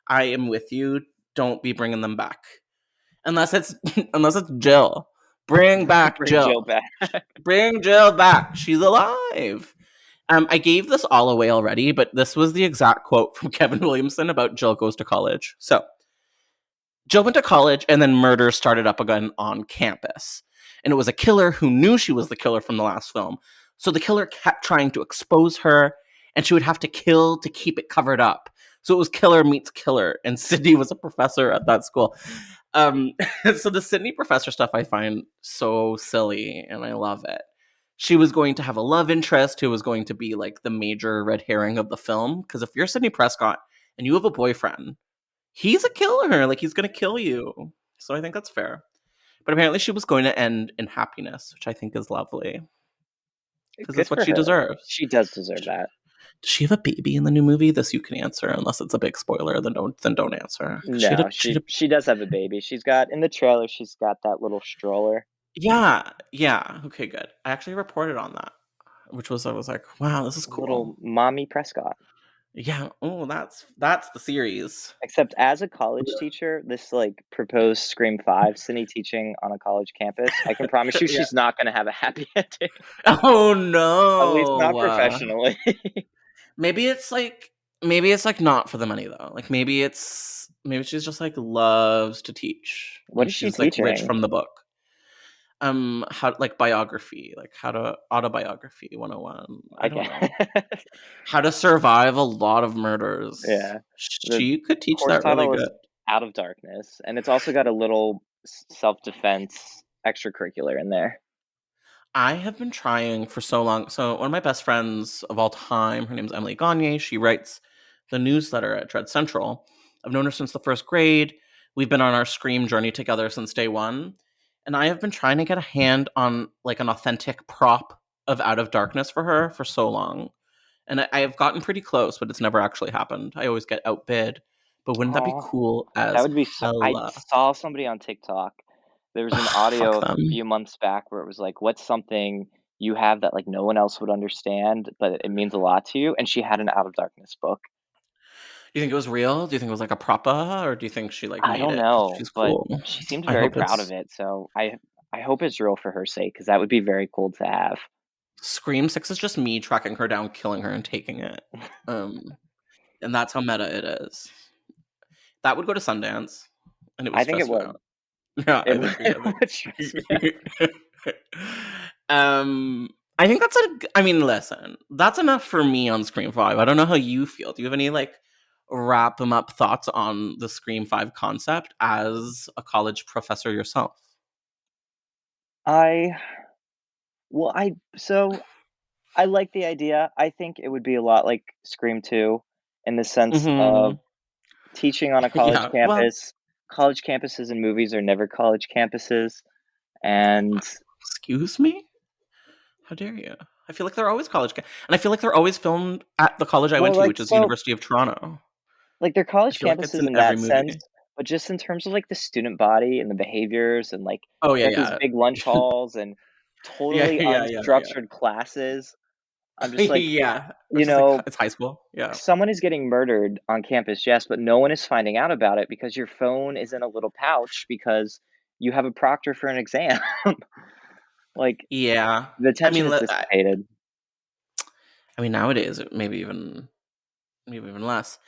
I am with you. Don't be bringing them back. Unless it's unless it's Jill. Bring back Bring Jill Jill. back. Bring Jill back. She's alive. I gave this all away already, but this was the exact quote from Kevin Williamson about Jill goes to college. So Jill went to college and then murder started up again on campus. And it was a killer who knew she was the killer from the last film. So the killer kept trying to expose her, and she would have to kill to keep it covered up. So it was killer meets killer. And Sydney was a professor at that school. Um, so the Sydney professor stuff I find so silly, and I love it. She was going to have a love interest who was going to be like the major red herring of the film. Because if you're Sydney Prescott and you have a boyfriend, he's a killer. Like, he's gonna kill you. So I think that's fair. But apparently she was going to end in happiness, which I think is lovely. Because Good that's what for she her. deserves. She does deserve that. Does she have a baby in the new movie? This you can answer, unless it's a big spoiler. Then don't answer. 'Cause No, she does have a baby. She's got in the trailer. She's got that little stroller. yeah. Okay, good. I actually reported on that, which was I was like, wow, this is Little cool. mommy Prescott. Yeah. Oh, that's the series. Except as a college teacher, this like proposed Scream 5 Cindy teaching on a college campus, I can promise you Yeah. she's not gonna have a happy ending. Oh At least not no. professionally. Maybe it's like not for the money though. Like maybe she's just like loves to teach What and is she she's like rich teaching? from the book. How like biography, like how to autobiography 101. I I don't guess. know. How to survive a lot of murders. Yeah. The She could teach course that really title is good. Out of Darkness, and it's also got a little self-defense extracurricular in there. I have been trying for so long. So one of my best friends of all time, her name's Emily Gagne. She writes the newsletter at Dread Central. I've known her since the first grade. We've been on our Scream journey together since day one. And I have been trying to get a hand on like an authentic prop of Out of Darkness for her for so long. And I have gotten pretty close, but it's never actually happened. I always get outbid. But wouldn't that be Oh, cool that as would be so I hella? saw somebody on TikTok. There was an Fuck audio a them. few months back where it was like, "What's something you have that, like, no one else would understand, but it means a lot to you?" And she had an Out of Darkness book. Do you think it was real? Do you think it was like a propa, or do you think she like I made don't it because know, she's but cool? she seemed I very hope proud of it's it, so I hope it's real for her sake because that would be very cool to have. Scream 6 is just me tracking her down, killing her, and taking it. Um, and that's how meta it is. That would go to Sundance, and it would I think it stress you would. out. Yeah, It would it would stress me out. um, I think that's I mean, listen, that's enough for me on Scream 5. I don't know how you feel. Do you have any like wrap them up thoughts on the Scream 5 concept as a college professor yourself? I well, I like the idea. I think it would be a lot like Scream 2 in the sense of Mhm. teaching on a college Yeah. Well, campus. College campuses and movies are never college campuses, and excuse me? How dare you? I feel like they're always and I feel like they're always filmed at the college I well, went to, like, which is the University of Toronto. like, they're I college feel like it's campuses in in every that movie. sense, but just in terms of, like, the student body and the behaviors and, like, Oh, you yeah, got these yeah. big lunch halls and Yeah, totally yeah. unstructured classes. I'm just like, Yeah. you It's just like know, it's high school. Yeah. someone is getting murdered on campus, yes, but no one is finding out about it because your phone is in a little pouch because you have a proctor for an exam. Like, Yeah. the I tension mean, is dissipated. nowadays, maybe even less.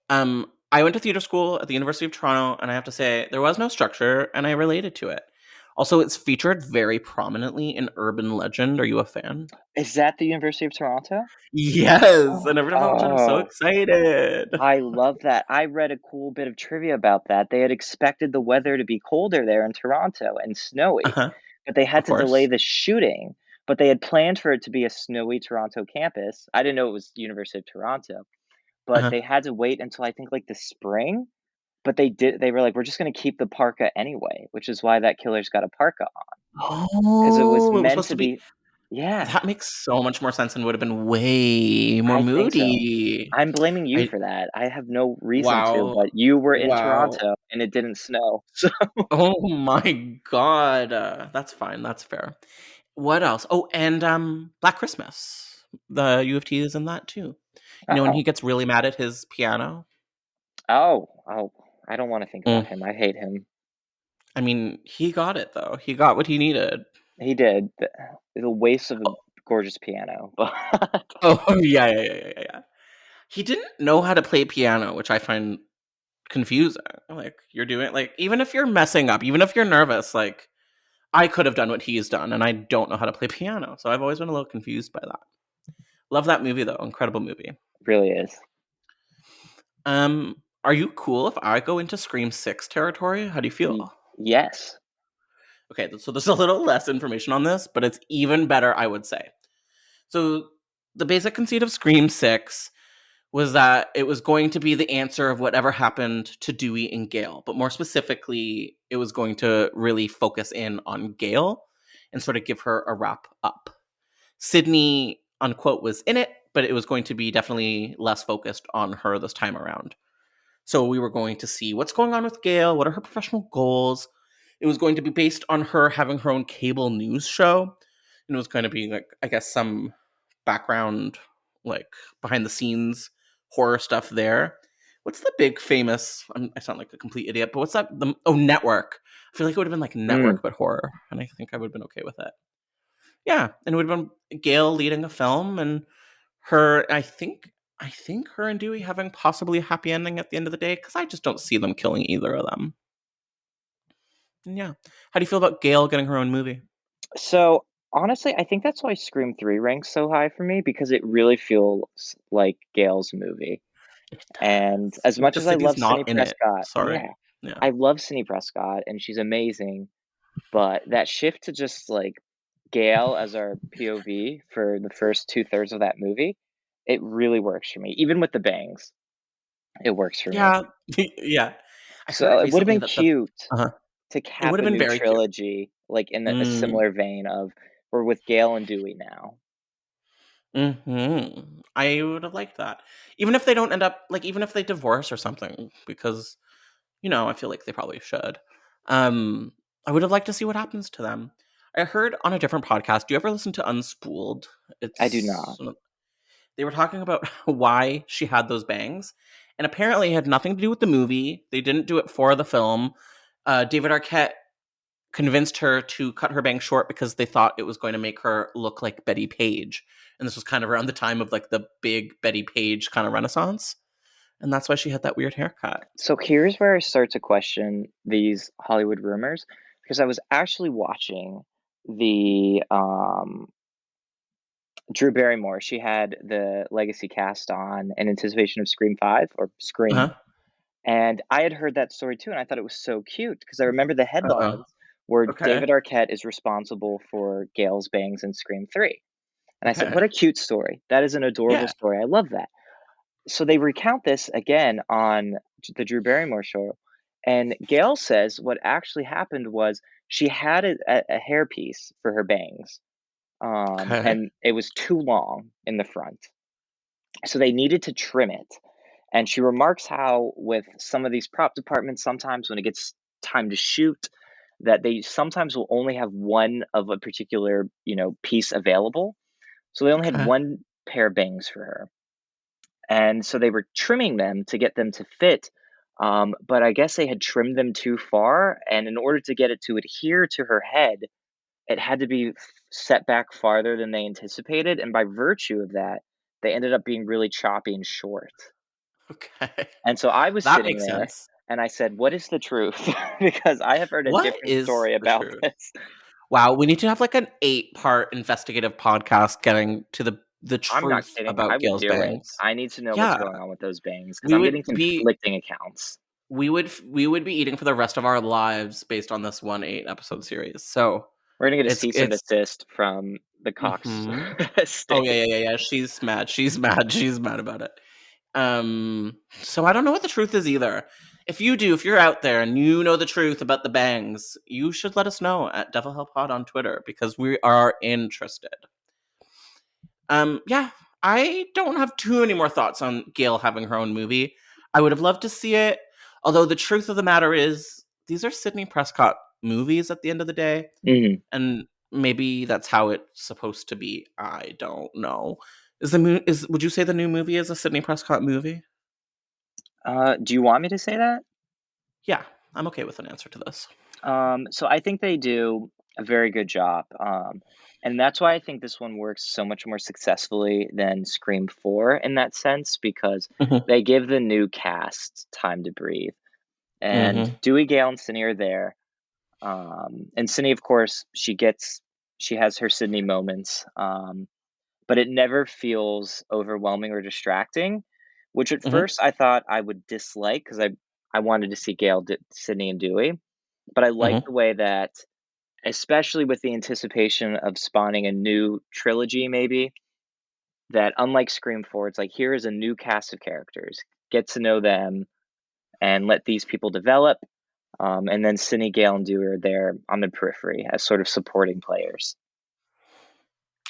I went to theater school at the University of Toronto, and I have to say there was no structure, and I related to it. Also, it's featured very prominently in urban legend. Are you a fan? Is that the University of Toronto? Yes, and every time I watch it, I'm so Oh, excited. I love that. I read a cool bit of trivia about that. They had expected the weather to be colder there in Toronto and snowy, Uh-huh. but they Of had to delay course. the shooting. But they had planned for it to be a snowy Toronto campus. I didn't know it was University of Toronto, but Uh-huh. they had to wait until I think like the spring. But they were like, we're just gonna keep the parka anyway, which is why that killer's got a parka on because it was Oh, it was meant supposed to to be. be. Yeah, That makes so much more sense and would have been way more I think so. moody. I'm blaming you I for that. I have no reason to, Wow. but you were in Wow. Toronto and it didn't snow. So Oh my god. That's fine. That's fair. What else? Oh, and Black Christmas. The U of T is in that too. You know when he oh. gets really mad at his piano? Oh, I don't wanna think about Mm. him. I hate him. I mean, he got it though. He got what he needed. He did. It's a waste of a gorgeous piano, but Oh, yeah. He didn't know how to play piano, which I find confusing. Like, you're doing like, even if you're messing up, even if you're nervous, like, I could have done what he's done, and I don't know how to play piano. So I've always been a little confused by that. Love that movie though. Incredible movie. really is. Are you cool if I go into Scream 6 territory? How do you Y feel? yes. Okay, so there's a little less information on this, but it's even better, I would say. So the basic conceit of Scream 6 was that it was going to be the answer of whatever happened to Dewey and Gale. But more specifically, it was going to really focus in on Gale and sort of give her a wrap up. Sydney, unquote, was in it, but it was going to be definitely less focused on her this time around. So we were going to see what's going on with Gale, what are her professional goals. It was going to be based on her having her own cable news show. And it was going to be like, I guess, some background, like behind the scenes horror stuff there. What's the big famous, I sound like a complete idiot, but what's that? Network. I feel like it would have been like Mm. Network, but horror. And I think I would have been okay with it. Yeah. And it would have been Gale leading a film and her, I think her and Dewey having possibly a happy ending at the end of the day, because I just don't see them killing either of them. And yeah. How do you feel about Gale getting her own movie? So, honestly, I think that's why Scream 3 ranks so high for me because it really feels like Gale's movie. It And does. as much Because as I Sydney's love not Cindy in it. Prescott, Sorry. yeah, Yeah. I love Cindy Prescott and she's amazing, but that shift to just like Gale as our POV for the first 2/3 of that movie, it really works for me. Even with the bangs, it works for me. Yeah. Yeah. I So heard it would have recently been that the cute uh to it would cap have a been new very cute. trilogy, like in a Mm. similar vein of we're with Gale and Dewey now. I would have liked that. Even if they don't end up like even if they divorce or something, because I feel like they probably should. Um, I would have liked to see what happens to them. I heard on a different podcast. Do you ever listen to Unspooled? I do not. They were talking about why she had those bangs, and apparently it had nothing to do with the movie. They didn't do it for the film. David Arquette convinced her to cut her bangs short because they thought it was going to make her look like Betty Page, and this was kind of around the time of like the big Betty Page kind of renaissance, and that's why she had that weird haircut. So here's where I start to question these Hollywood rumors because I was actually watching the Drew Barrymore. She had the legacy cast on in anticipation of Scream 5 or Uh Scream. huh. And I had heard that story too, and I thought it was so cute because I remember the Uh oh. headlines where Okay. David Arquette is responsible for Gale's bangs in Scream 3. And I said, Okay. what a cute story. That is an adorable Yeah. story. I love that. So they recount this again on the Drew Barrymore show. And Gail says what actually happened was she had a hairpiece for her bangs, Okay. and it was too long in the front. So they needed to trim it. And she remarks how, with some of these prop departments, sometimes when it gets time to shoot, that they sometimes will only have one of a particular, piece available. So they only had Okay. one pair of bangs for her. And so they were trimming them to get them to fit. But I guess they had trimmed them too far. And in order to get it to adhere to her head, it had to be set back farther than they anticipated. And by virtue of that, they ended up being really choppy and short. Okay. And so I was That sitting makes there sense. and I said, what is the truth? Because I have heard a What different is story the about truth? this. Wow, we need to have like an 8-part investigative podcast getting to the I'm not truth kidding. I about would Gail's do it. bangs. I need to know what's Yeah, going on with those bangs because we I'm would getting be conflicting accounts. we would be eating for the rest of our lives based on this 8-episode series. So We're gonna get a it's cease and it's desist from the Cox hmm Oh yeah, estate. yeah, yeah, yeah. She's mad. She's mad. She's mad about it. So I don't know what the truth is either. If you're out there and you know the truth about the bangs, you should let us know at Devil Hell Pod on Twitter because we are interested. Yeah, I don't have too many more thoughts on Gail having her own movie. I would have loved to see it, although the truth of the matter is these are Sidney Prescott movies at the end of the day, Mhm. and maybe that's how it's supposed to be. I don't know. Would you say the new movie is a Sidney Prescott movie? Do you want me to say that? Yeah, I'm okay with an answer to this. So I think they do a very good job. And that's why I think this one works so much more successfully than Scream 4 in that sense, because Mhm, they give the new cast time to breathe. And mhm, Dewey, Gale, and Sydney are there. And Sydney, of course, she has her Sydney moments. But it never feels overwhelming or distracting, which at mhm, first I thought I would dislike because I wanted to see Gale, Sydney, and Dewey. But I like mhm, the way that, especially with the anticipation of spawning a new trilogy, maybe that unlike Scream 4, it's like, here is a new cast of characters. Get to know them and let these people develop. And then Sidney, Gale, and Dewey are there on the periphery as sort of supporting players.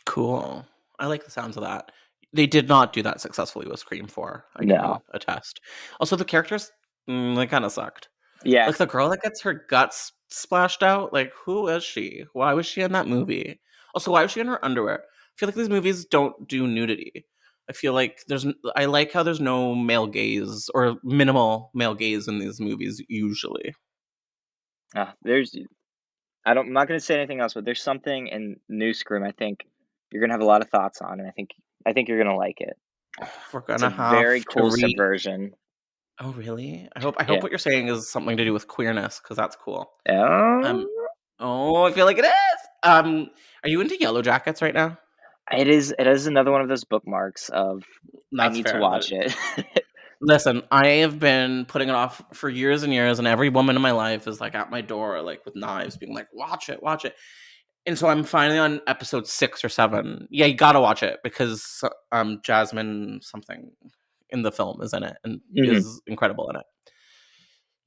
Cool. I like the sounds of that. They did not do that successfully with Scream 4. I No. can attest. Also, the characters, they kind of sucked. Yeah. Like the girl that gets her guts splashed out. Like, who is she? Why was she in that movie? Also, why was she in her underwear? I feel like these movies don't do nudity. I feel like I like how there's no male gaze or minimal male gaze in these movies usually. I'm not going to say anything else, but there's something in New Scream I think you're going to have a lot of thoughts on, and I think you're going to like it. We're It's gonna a very have to cool subversion. Oh, really? I hope Yeah. what you're saying is something to do with queerness because that's cool. Oh, Um, oh, I feel like it is. Are you into Yellow Jackets right now? it is. It is another one of those bookmarks of I That's need to fair. watch it. Listen, I have been putting it off for years and years, and every woman in my life is like at my door, like with knives, being like, "Watch it, watch it." And so I'm finally on episode 6 or 7. Yeah, you gotta watch it because Jasmine something in the film is in it and Mhm. is incredible in it.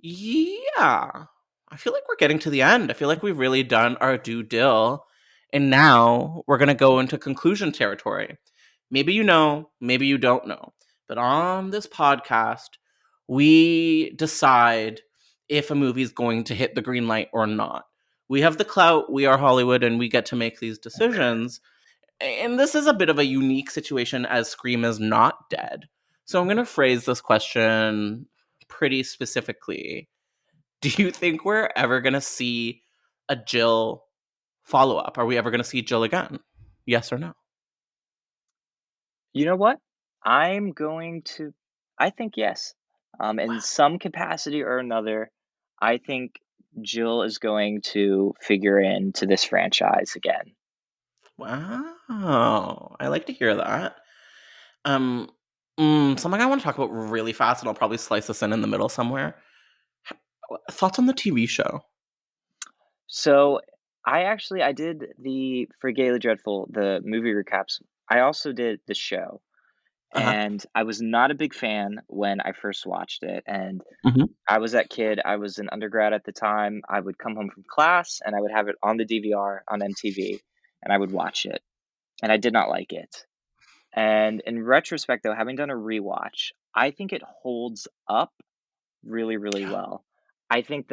Yeah. I feel like we're getting to the end. I feel like we've really done our due dill. And now we're going to go into conclusion territory. Maybe you know, maybe you don't know. But on this podcast, we decide if a movie is going to hit the green light or not. We have the clout, we are Hollywood, and we get to make these decisions. And this is a bit of a unique situation as Scream is not dead. So I'm going to phrase this question pretty specifically. Do you think we're ever going to see a Jill follow up? Are we ever going to see Jill again? Yes or no? You know what? I'm going to. I think yes. In Wow. some capacity or another, I think Jill is going to figure into this franchise again. Wow. I like to hear that. Um, something I want to talk about really fast, and I'll probably slice this in the middle somewhere. Thoughts on the TV show? So I did the for Gaily Dreadful the movie recaps. I also did the show, Uh huh. and I was not a big fan when I first watched it. And Hmm. I was that kid. I was an undergrad at the time. I would come home from class and I would have it on the DVR on MTV, and I would watch it. And I did not like it. And in retrospect, though, having done a rewatch, I think it holds up really, really Yeah. well. I think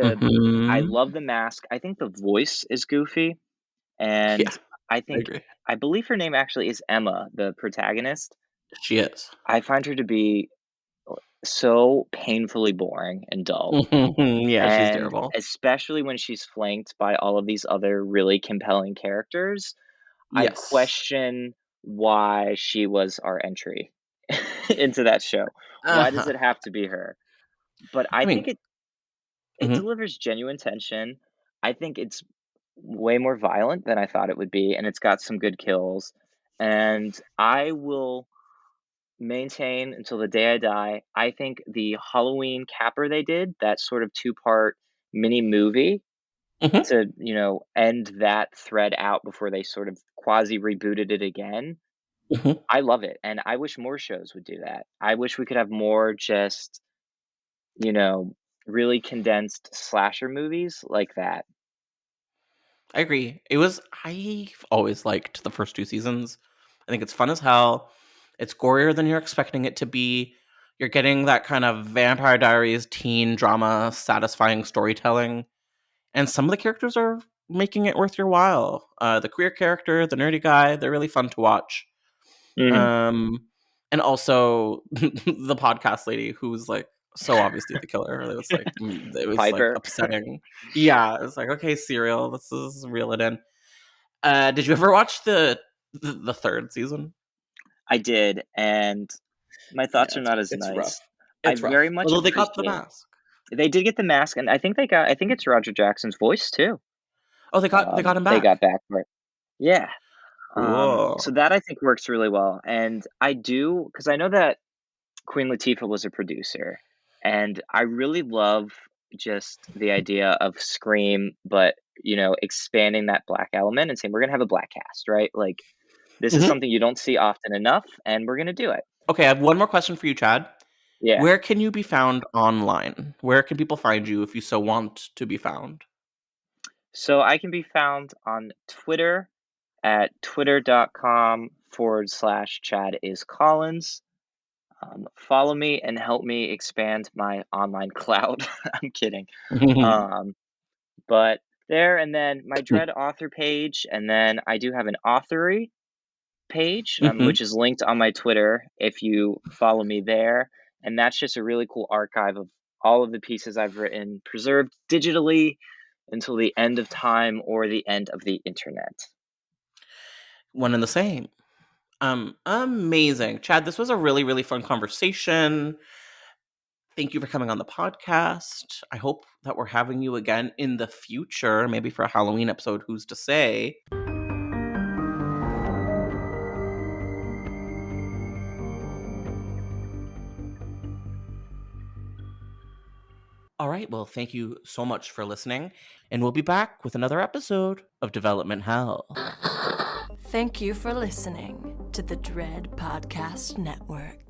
I Hmm. love the mask. I think the voice is goofy, and Yeah, I I think agree. I believe her name actually is Emma, the protagonist. She is. I find her to be so painfully boring and dull. Yeah, she's And terrible. especially when she's flanked by all of these other really compelling characters, I Yes. question why she was our entry into that show. Why does Uh-huh. it have to be her? But I I think mean, it mhm, delivers genuine tension. I think it's way more violent than I thought it would be, and it's got some good kills. And I will maintain until the day I die. I think the Halloween capper they did, that sort of two-part mini movie mhm, to, end that thread out before they sort of quasi rebooted it again. mhm. I love it, and I wish more shows would do that. I wish we could have more just, you know, really condensed slasher movies like that. I agree. I've always liked the first 2 seasons. I think it's fun as hell. It's gorier than you're expecting it to be. You're getting that kind of Vampire Diaries teen drama, satisfying storytelling, and some of the characters are making it worth your while. The queer character, the nerdy guy, they're really fun to watch. Mhm. Um, and also the podcast lady who's like so obviously the killer. It was like Piper. upsetting. Yeah, it's like okay, serial. This is reel it in. Did you ever watch the third season? I did, and my Yeah, thoughts are not as it's rough. nice. I It's very rough. much Although they got the appreciate mask. they did get the mask, and I think it's Roger Jackson's voice too. Oh, they got him They got back. back for it. Yeah. So Cool. that I think works really well, and I do because I know that Queen Latifah was a producer, and I really love just the idea of Scream, but expanding that black element and saying we're gonna have a black cast, right? Like This is something you don't see often enough, and we're gonna do it. Okay, I have one more question for you, Chad. Yeah. Where can you be found online? Where can people find you if you so want to be found? So I can be found on Twitter at twitter.com/ChadIsCollins. Follow me and help me expand my online cloud. I'm kidding. Um, but there, and then my Dread author page, and then I do have an authory page, which is linked on my Twitter if you follow me there. And that's just a really cool archive of all of the pieces I've written, preserved digitally until the end of time or the end of the internet. One and the same. Amazing. Chad, this was a really, really fun conversation. Thank you for coming on the podcast. I hope that we're having you again in the future, maybe for a Halloween episode, who's to say? All right, well, thank you so much for listening, and we'll be back with another episode of Development Hell. Thank you for listening to the Dread Podcast Network.